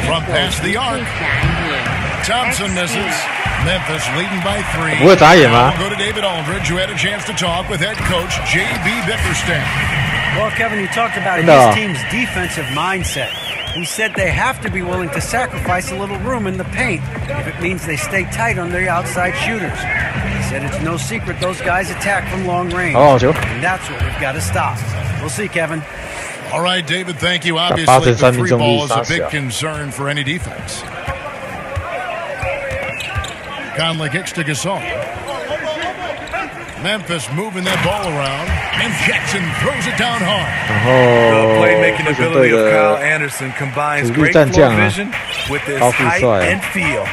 From past the arc. Thompson misses. Memphis leading by 3. 不会眨眼吗 We'll go to David Aldridge, who had a chance to talk with head coach J.B. Bickerstaff. Well, Kevin, you talked about his team's defensive mindset. He said they have to be willing to sacrifice a little room in the paint if it means they stay tight on their outside shooters. He said it's no secret those guys attack from long range. And that's what we've got to stop. We'll see, Kevin. All right, David, thank you. Obviously, the three ball is a big concern for any defense. Conley kicks to Gasol. Memphis moving that ball around, and Jackson throws it down hard. The playmaking ability of Kyle Anderson combines great floor vision with his height and feel.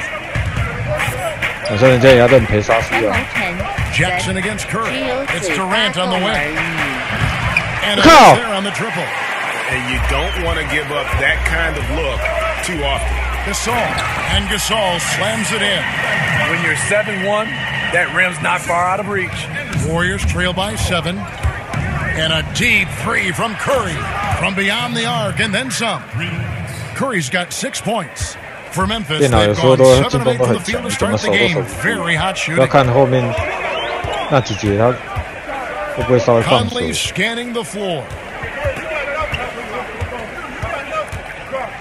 Jackson against Curry. It's Durant on the wing. And there on the triple. And you don't want to give up that kind of look too often. Gasol slams it in. When you're 7-1, that rim's not far out of reach. Warriors trail by 7. And a deep three from Curry from beyond the arc and then some. Curry's got 6 points. For Memphis, they've gone 7 of 8 to the field to start the game. Very hot shooting. Conley scanning the floor.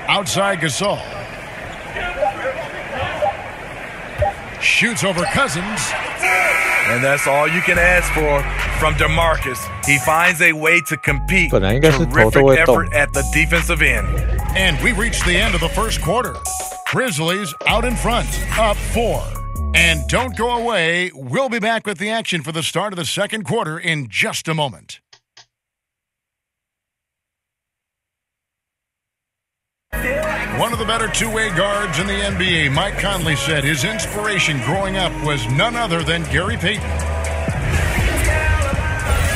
Outside Gasol. Shoots over Cousins. And that's all you can ask for from DeMarcus. He finds a way to compete. Terrific effort at the defensive end. And we reached the end of the first quarter. Grizzlies out in front, up 4. And don't go away. We'll be back with the action for the start of the second quarter in just a moment. One of the better two-way guards in the NBA, Mike Conley, said his inspiration growing up was none other than Gary Payton.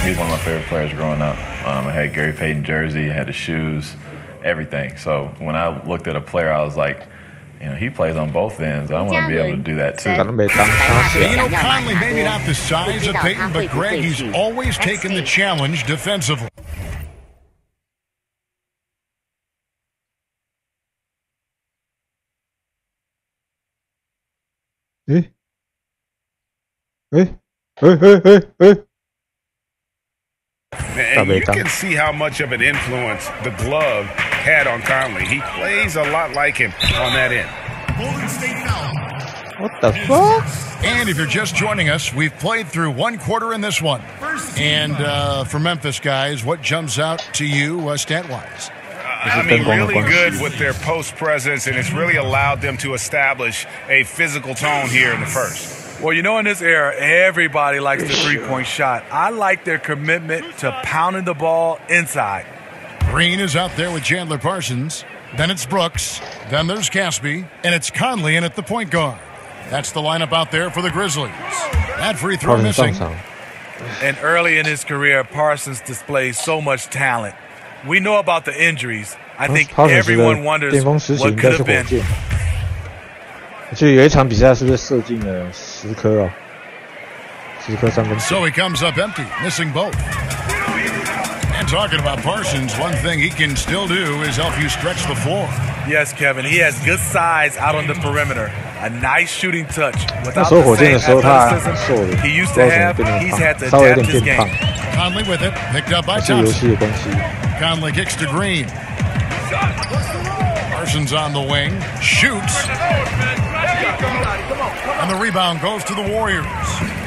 He's one of my favorite players growing up. I had Gary Payton jersey, I had the shoes, everything. So when I looked at a player, I was like, you know, he plays on both ends. I want to be able to do that too. You know, Conley maybe not the size of Payton, but Greg, he's always taken the challenge defensively. And you can see how much of an influence the glove had on Conley. He plays a lot like him on that end. What the fuck? And if you're just joining us, we've played through one quarter in this one. And for Memphis guys, what jumps out to you stat-wise? I mean, really good with their post presence, and it's really allowed them to establish a physical tone here in the first. Well, you know, in this era, everybody likes the three-point shot. I like their commitment to pounding the ball inside. Green is out there with Chandler Parsons. Then it's Brooks. Then there's Caspi. And it's Conley in at the point guard. That's the lineup out there for the Grizzlies. That free throw missing. And early in his career, Parsons displays so much talent. We know about the injuries. I think everyone wonders what could have been. 就有一场比赛是不是射进了10颗哦，10颗三分。So he comes up empty, missing both. And talking about Parsons, one thing he can still do is help you stretch the floor. Yes, Kevin, he has good size out on the perimeter. A nice shooting touch. 那时候火箭的时候他很瘦的， he used to have, he's had to 稍微有 adapt 点 his 变胖。 Conley with it, picked up by 是游 Johnson. 戏的关系。 Conley kicks to Green. Parsons on the wing, shoots. And the rebound goes to the Warriors.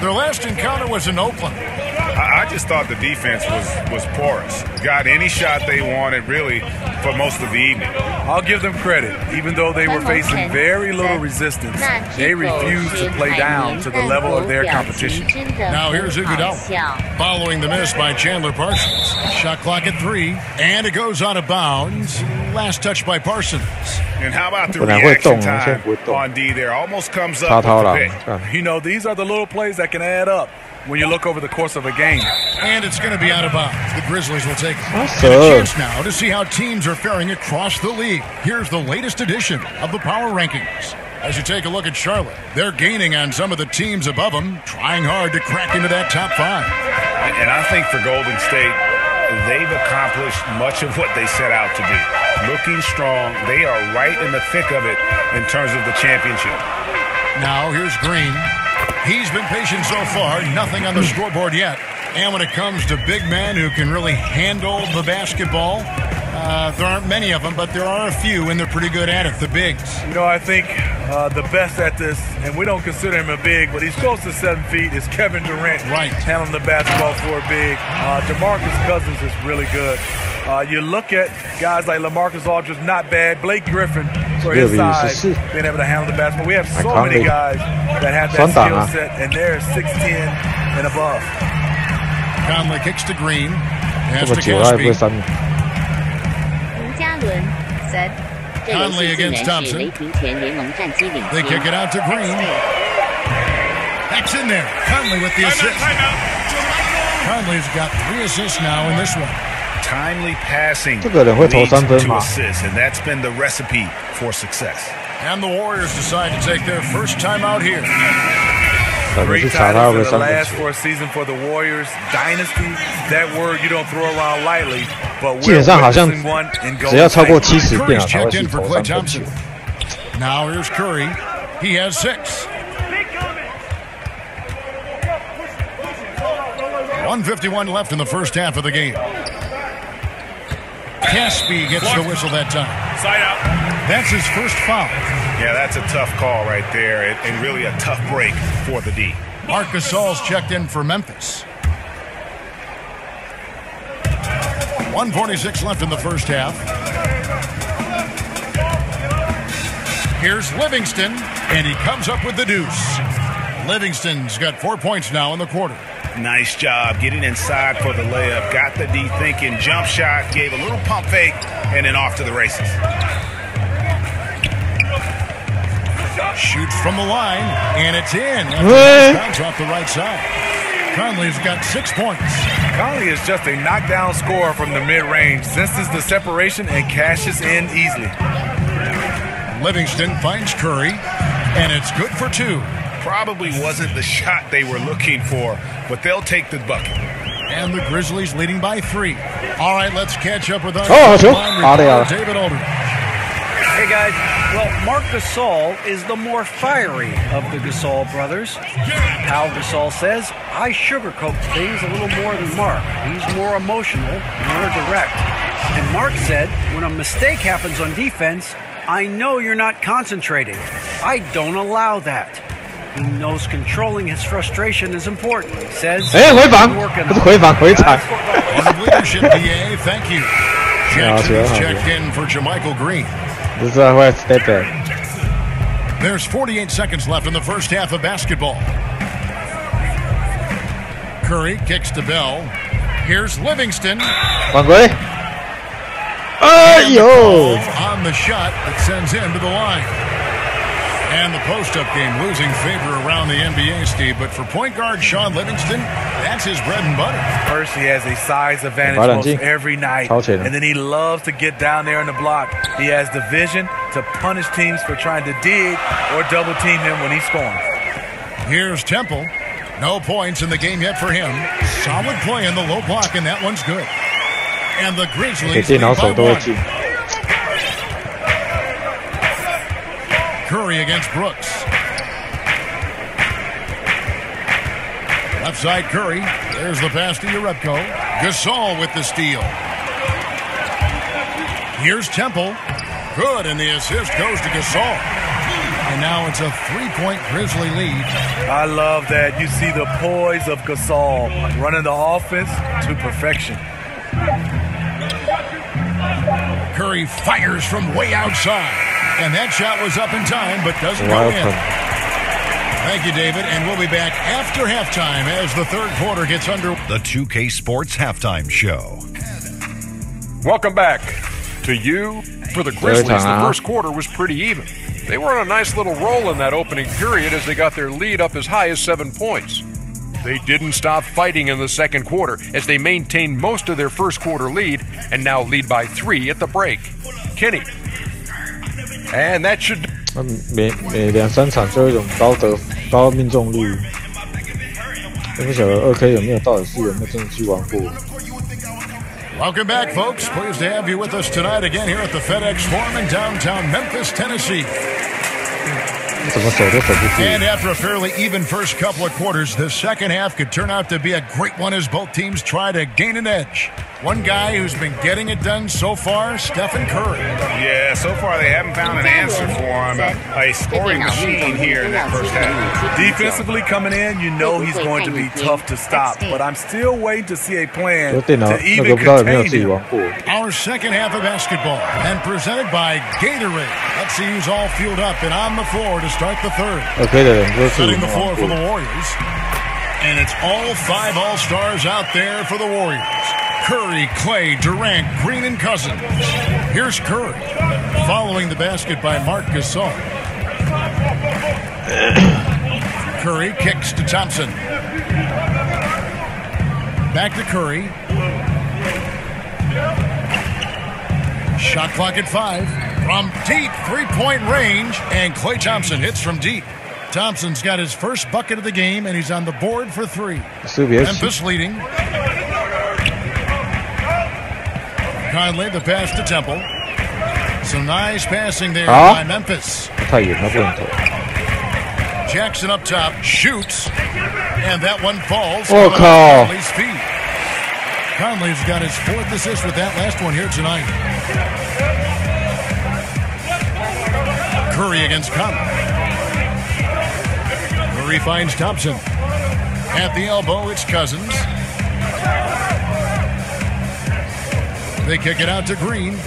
Their last encounter was in Oakland. I just thought the defense was porous. Got any shot they wanted, really, for most of the evening. I'll give them credit. Even though they were facing very little resistance, they refused to play down to the level of their competition. Now here's Iguodala, following the miss by Chandler Parsons. Shot clock at 3, and it goes out of bounds. Last touch by Parsons. And how about the reaction time on D there? Almost comes up with the pick. You know, these are the little plays that can add up when you look over the course of a game. And it's going to be out of bounds. The Grizzlies will take it. And a chance now to see how teams are faring across the league. Here's the latest edition of the Power Rankings. As you take a look at Charlotte, they're gaining on some of the teams above them, trying hard to crack into that top 5. And I think for Golden State, they've accomplished much of what they set out to do. Looking strong, they are right in the thick of it in terms of the championship. Now here's Green. He's been patient so far. Nothing on the scoreboard yet. And when it comes to big men who can really handle the basketball, there aren't many of them, but there are a few, and they're pretty good at it, the bigs. You know, I think the best at this, and we don't consider him a big, but he's close to 7 feet, is Kevin Durant. Right. Handling the basketball for a big. DeMarcus Cousins is really good. You look at guys like LaMarcus Aldridge, not bad. Blake Griffin, for his size, being able to handle the basketball. We have so many guys that have that skill set, and they're 6'10" and above. Conley kicks to Green. Has to Caspi. Said. Conley against Thompson. They kick it out to Green. That's in there. Conley with the assist. Conley's got 3 assists now in this one. Timely passing leads to assists, and that's been the recipe for success. And the Warriors decide to take their first time out here. Great titles in the last 4 seasons for the Warriors. Dynasty, that word you don't throw around lightly, but we're witnessing one in Golden State. Curry's checked in for Klay Thompson. Now here's Curry. He has 6. 1:51 left in the first half of the game. Caspi gets the whistle that time. Side out. That's his first foul. Yeah, that's a tough call right there, and really a tough break for the D. Marc Gasol's checked in for Memphis. 1:46 left in the first half. Here's Livingston, and he comes up with the deuce. Livingston's got 4 points now in the quarter. Nice job getting inside for the layup. Got the D thinking. Jump shot, gave a little pump fake, and then off to the races. Shoots from the line, and it's in. Bounce off the right side. Conley's got 6 points. Conley is just a knockdown scorer from the mid-range. Senses the separation and cashes in easily. Livingston finds Curry, and it's good for 2. Probably wasn't the shot they were looking for, but they'll take the bucket. And the Grizzlies leading by 3. All right, let's catch up with our David Aldridge. Hey guys, well, Marc Gasol is the more fiery of the Gasol brothers. Pau Gasol says, I sugarcoat things a little more than Marc. He's more emotional, more direct. And Marc said, when a mistake happens on defense, I know you're not concentrating. I don't allow that. He knows controlling his frustration is important. He says, leadership PA, thank you. Jackson's checked in for JaMychal Green. There's 48 seconds left in the first half of basketball. Curry kicks to Bell. Here's Livingston. On the shot that sends him to the line. And the post-up game losing favor around the NBA, Steve. But for point guard Sean Livingston, that's his bread and butter. First, he has a size advantage most every night. And then he loves to get down there in the block. He has the vision to punish teams for trying to dig or double team him when he's scoring. Here's Temple. No points in the game yet for him. Solid play in the low block, and that one's good. And the Grizzlies lead by 1. Curry against Brooks. Left side Curry. There's the pass to Urepko. Gasol with the steal. Here's Temple. Good, and the assist goes to Gasol. And now it's a 3-point Grizzly lead. I love that. You see the poise of Gasol running the offense to perfection. Curry fires from way outside. And that shot was up in time, but doesn't go in. Thank you, David. And we'll be back after halftime as the third quarter gets under. The 2K Sports Halftime Show. Welcome back to you. For the Grizzlies, the first quarter was pretty even. They were on a nice little roll in that opening period as they got their lead up as high as 7 points. They didn't stop fighting in the second quarter as they maintained most of their first quarter lead and now lead by 3 at the break. Kenny. And that should 每2-3场就有一种高命中率，我不晓得2K 有没有到底是有没有真的去玩过。Welcome back, folks. Pleased to have you with us tonight again here at the FedEx Forum in downtown Memphis, Tennessee. And after a fairly even first couple of quarters, the second half could turn out to be a great one as both teams try to gain an edge. One guy who's been getting it done so far, Stephen Curry. Yeah, so far they haven't found an answer for him. A scoring machine here in that first half. Defensively coming in, you know he's going to be tough to stop, but I'm still waiting to see a plan to even contain him. Our second half of basketball, and presented by Gatorade. Let's see who's all fueled up and on the floor to start the third. Setting the floor for the Warriors. And it's all 5 All-Stars out there for the Warriors. Curry, Clay, Durant, Green, and Cousins. Here's Curry, following the basket by Marc Gasol. Curry kicks to Thompson. Back to Curry. Shot clock at 5. From deep, 3-point range, and Klay Thompson hits from deep. Thompson's got his first bucket of the game, and he's on the board for 3. Memphis leading. Conley, the pass to Temple. Some nice passing there by Memphis. Jackson up top, shoots, and that one falls on Conley's feet. Conley's got his 4th assist with that last one here tonight. Curry against Conley. Curry finds Thompson. At the elbow, it's Cousins. They kick it out to Green.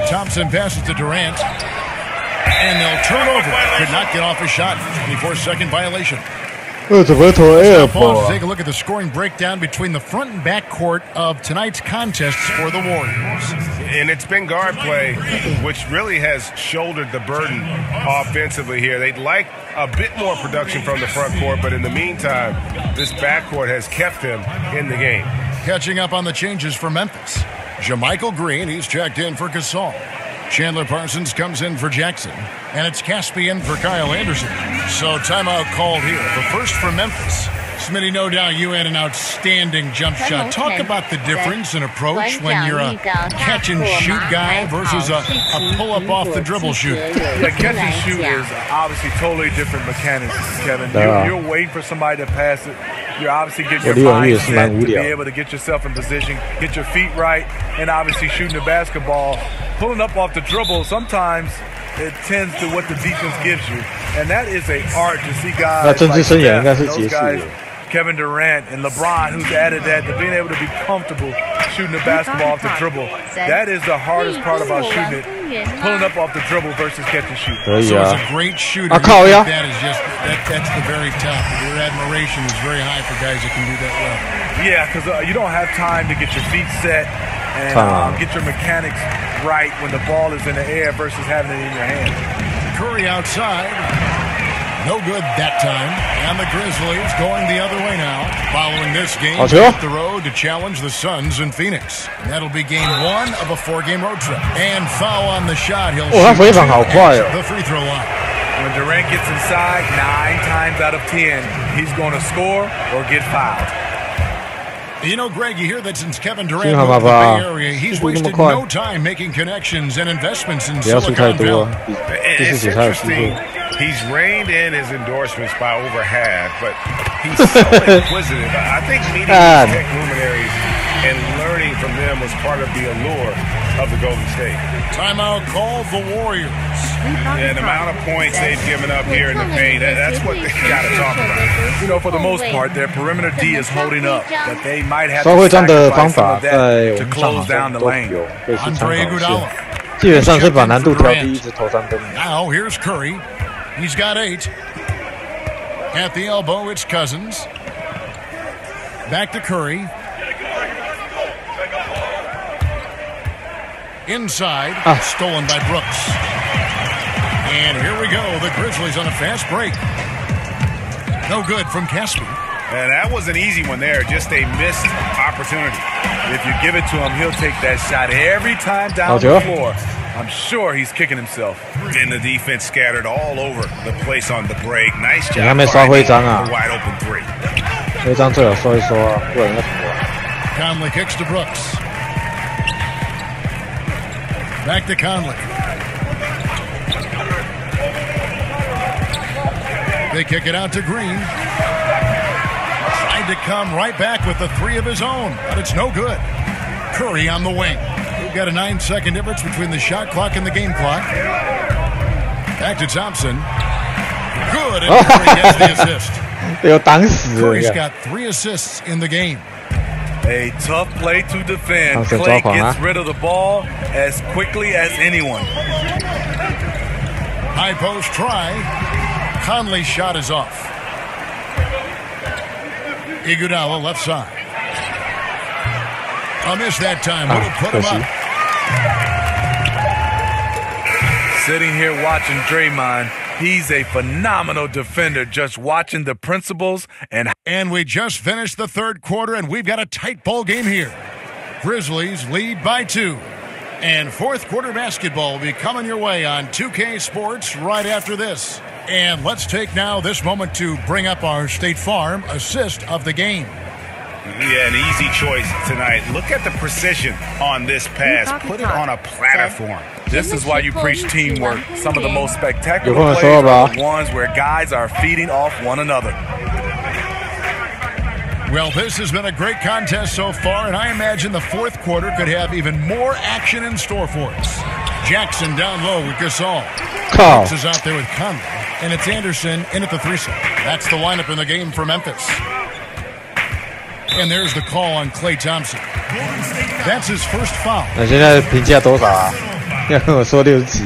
Thompson passes to Durant. And they'll turn over. Could not get off a shot. 24-second violation. Take a look at the scoring breakdown between the front and back court of tonight's contests for the Warriors. And it's been guard play, which really has shouldered the burden offensively here. They'd like a bit more production from the front court, but in the meantime, this backcourt has kept them in the game. Catching up on the changes for Memphis. JaMychal Green, he's checked in for Gasol. Chandler Parsons comes in for Jackson. And it's Caspian for Kyle Anderson. So timeout called here. But first for Memphis. Smitty, no doubt you had an outstanding jump shot. Talk about the difference in approach when you're a catch-and-shoot guy versus a pull-up off the dribble shoot. Yeah, catch-and-shoot is obviously totally different mechanics, Kevin. You're waiting for somebody to pass it. You're obviously getting your mindset to be able to get yourself in position, get your feet right, and obviously shooting the basketball. Pulling up off the dribble, sometimes it tends to what the defense gives you. And that is an art to see guys like Steph, those guys, Kevin Durant and LeBron, who's added that, to being able to be comfortable shooting the basketball off the dribble. That is the hardest part about shooting it, pulling up off the dribble versus catch and shoot. So as a great shooter, that is just that's the very top. Your admiration is very high for guys that can do that well. Yeah, because you don't have time to get your feet set and get your mechanics right when the ball is in the air versus having it in your hand. Curry outside. No good that time. And the Grizzlies going the other way now. Following this game, hit the road to challenge the Suns in Phoenix. And that'll be game 1 of a 4-game road trip. And foul on the shot. He'll shoot at the free throw line. When Durant gets inside, 9 times out of 10, he's going to score or get fouled. You know, Greg, you hear that since Kevin Durant moved to the Bay Area, he's wasted no time making connections and investments in Silicon Valley. It's interesting. He's reined in his endorsements by over half, but he's so inquisitive. I think meeting these tech luminaries and learning from them was part of the allure of the Golden State. Timeout called the Warriors. Yeah, the amount of points they've given up here in the paint, that's what they got to talk about. You know, for the most part, their perimeter D is holding up, but they might have to sacrifice some of that to close down the lane. Andre Iguodala. Now here's Curry. He's got 8. At the elbow, it's Cousins. Back to Curry. Inside, stolen by Brooks. And here we go. The Grizzlies on a fast break. No good from Caspi. And that was an easy one there. Just a missed opportunity. If you give it to him, he'll take that shot every time down the floor. I'm sure he's kicking himself. And the defense scattered all over the place on the break. Nice job. Wide open 3. Conley kicks to Brooks. Back to Conley. They kick it out to Green. Tried to come right back with the three of his own, but it's no good. Curry on the wing. We've got a 9-second difference between the shot clock and the game clock. Back to Thompson. Good, and Curry gets the assist. Curry's got 3 assists in the game. A tough play to defend. Clay gets rid of the ball as quickly as anyone. High post try. Conley's shot is off. Iguodala left side. A miss that time. Would have put him up. Sitting here watching Draymond, he's a phenomenal defender, just watching the principles. And we just finished the third quarter, and we've got a tight ball game here. Grizzlies lead by 2. And fourth quarter basketball will be coming your way on 2K Sports right after this. And let's take now this moment to bring up our State Farm assist of the game. Yeah, an easy choice tonight. Look at the precision on this pass. Put it on a platform. This is why you preach teamwork. Some of the most spectacular plays are the ones where guys are feeding off one another. Well, this has been a great contest so far, and I imagine the fourth quarter could have even more action in store for us. Jackson down low with Gasol. Cox is out there with Conley, and it's Anderson in at the 3-side. That's the lineup in the game for Memphis. And there's the call on Klay Thompson. That's his first foul. 那现在评价多少啊？要跟我说60几。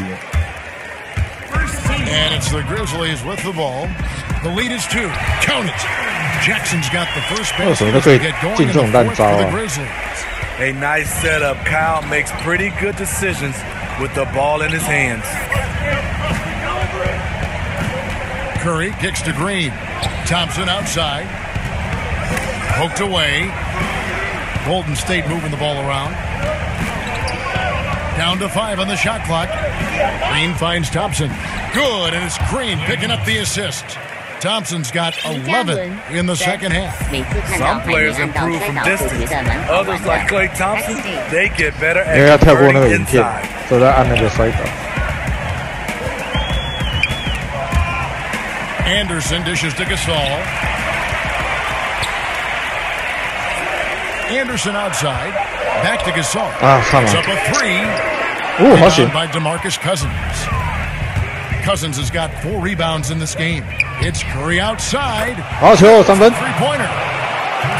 And it's the Grizzlies with the ball. The lead is 2. Count it. Jackson's got the first base. 什么都可以进这种烂招啊。A nice setup. Kyle makes pretty good decisions with the ball in his hands. Curry kicks to Green. Thompson outside. Poked away. Golden State moving the ball around. Down to 5 on the shot clock. Green finds Thompson. Good, and it's Green picking up the assist. Thompson's got 11 in the second half. Some players improve from distance. Others, like Klay Thompson, they get better at converting inside. Anderson dishes to Gasol. Anderson outside. Back to Gasol. It's up a 3. Rebound by DeMarcus Cousins. Cousins has got 4 rebounds in this game. It's Curry outside. Three-pointer.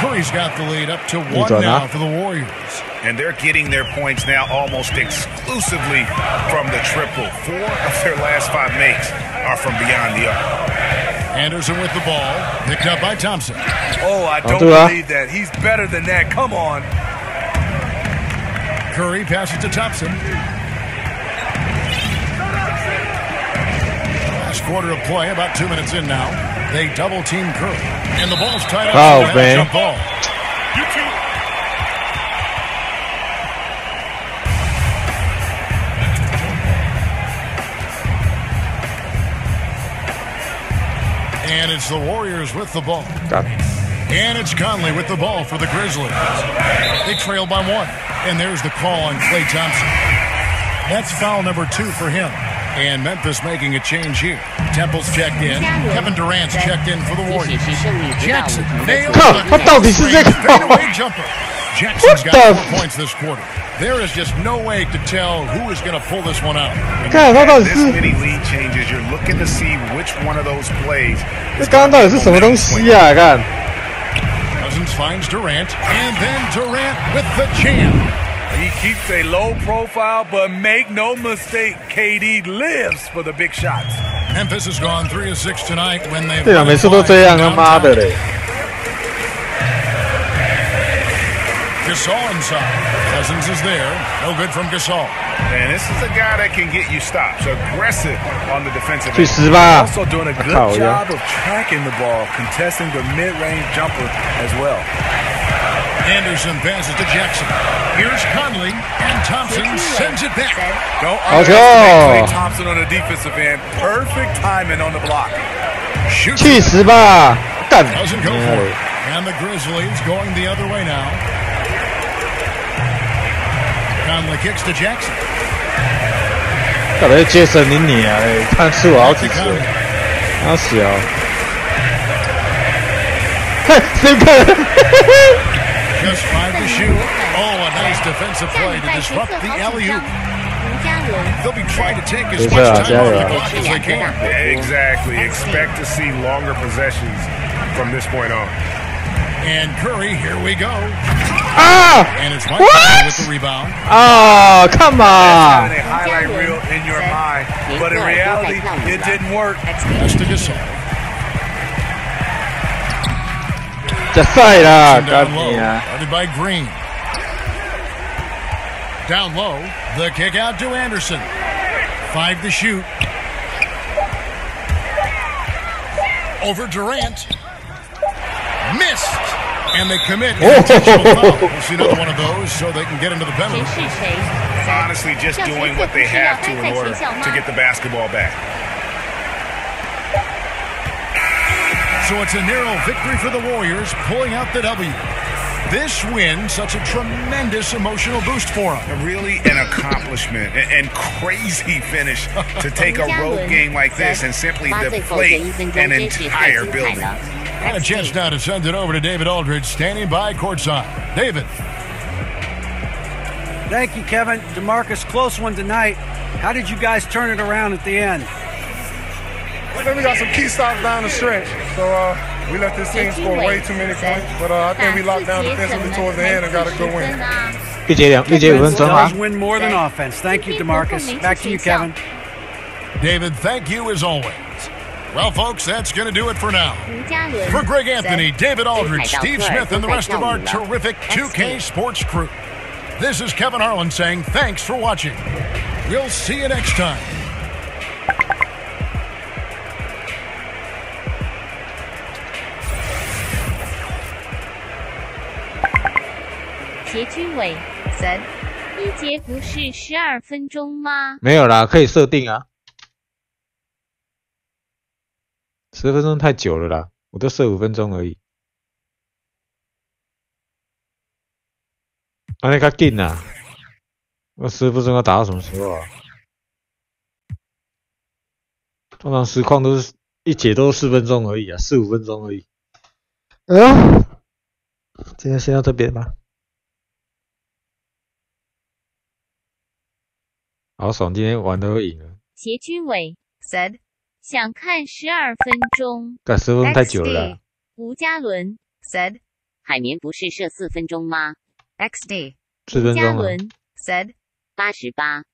Curry's got the lead up to 1 now for the Warriors. And they're getting their points now almost exclusively from the triple. 4 of their last 5 makes are from beyond the arc. Anderson with the ball. Picked up by Thompson. Oh, I don't believe that. He's better than that. Come on. Curry passes to Thompson. Last quarter of play, about 2 minutes in now. They double-team Curry. And the ball's tied up. Oh, man. Jump ball. And it's the Warriors with the ball. And it's Conley with the ball for the Grizzlies. They trail by 1. And there's the call on Klay Thompson. That's foul number 2 for him. And Memphis making a change here. Temple's checked in. Kevin Durant's checked in for the Warriors. Jackson nails the fadeaway jumper. Jackson's got 4 points this quarter. There is just no way to tell who is going to pull this one out. This many lead changes, you're looking to see which one of those plays. 这刚刚到底是什么东西啊？看。Cousins finds Durant, and then Durant with the jam. He keeps a low profile, but make no mistake, KD lives for the big shots. Memphis has gone 3 of 6 tonight when they've. 对啊，每次都这样，他妈的嘞。Gasol inside. Cousins is there. No good from Gasol. And this is a guy that can get you stops. Aggressive on the defensive end. Also doing a good job of tracking the ball, contesting the mid-range jumper as well. Anderson passes to Jackson. Here's Conley, and Thompson sends it back. Don't underestimate Klay Thompson on the defensive end. Perfect timing on the block. Doesn't go for it. And the Grizzlies going the other way now. Conley kicks to Jackson. 到底接神你啊！看吃我好几次，好小。Just 5 to shoot. Oh, a nice defensive play to disrupt the alley-oop. They'll be trying to take as much time off the clock as they can. Exactly. Expect to see longer possessions from this point on. And Curry, here we go. Ah! And it's Michael with the rebound. Oh, come on. That's a highlight reel in your mind. But in reality, it didn't work. That's to Gasol. Just say that. Down low, guarded by Green. Down low, the kick out to Anderson. 5 to shoot. Over Durant. Missed. And they commit an intentional foul. We'll see another one of those so they can get into the penalty. Honestly, just doing what they have to in order to get the basketball back. So it's a narrow victory for the Warriors, pulling out the W. This win, such a tremendous emotional boost for them. Really an accomplishment and crazy finish to take a road game like this and simply deflate an entire building. And a chance now to send it over to David Aldridge, standing by courtside. David. Thank you, Kevin. DeMarcus, close one tonight. How did you guys turn it around at the end? I think we got some key stops down the stretch. So we let this team score way too many points. But I think we locked down defensively towards the end and got a good win. Those win more than offense. Thank you, DeMarcus. Back to you, Kevin. David, thank you as always. Well, folks, that's going to do it for now. For Greg Anthony, David Aldridge, Steve Smith, and the rest of our terrific 2K Sports crew, this is Kevin Harlan saying thanks for watching. We'll see you next time. said 一节不是12分钟吗？没有啦，可以设定啊。10分钟太久了啦，我都设5分钟而已。那较紧啊！我10分钟要打到什么时候啊？通常实况都是一节都4分钟而已啊，4、5分钟而已。今天先到这边吧。好爽，今天玩都赢了。斜军伟 said 想看12分钟。干10分太久了啦。吴嘉伦 said 海绵不是射4分钟吗 ？XD 4分钟啊。吴嘉伦 said 88。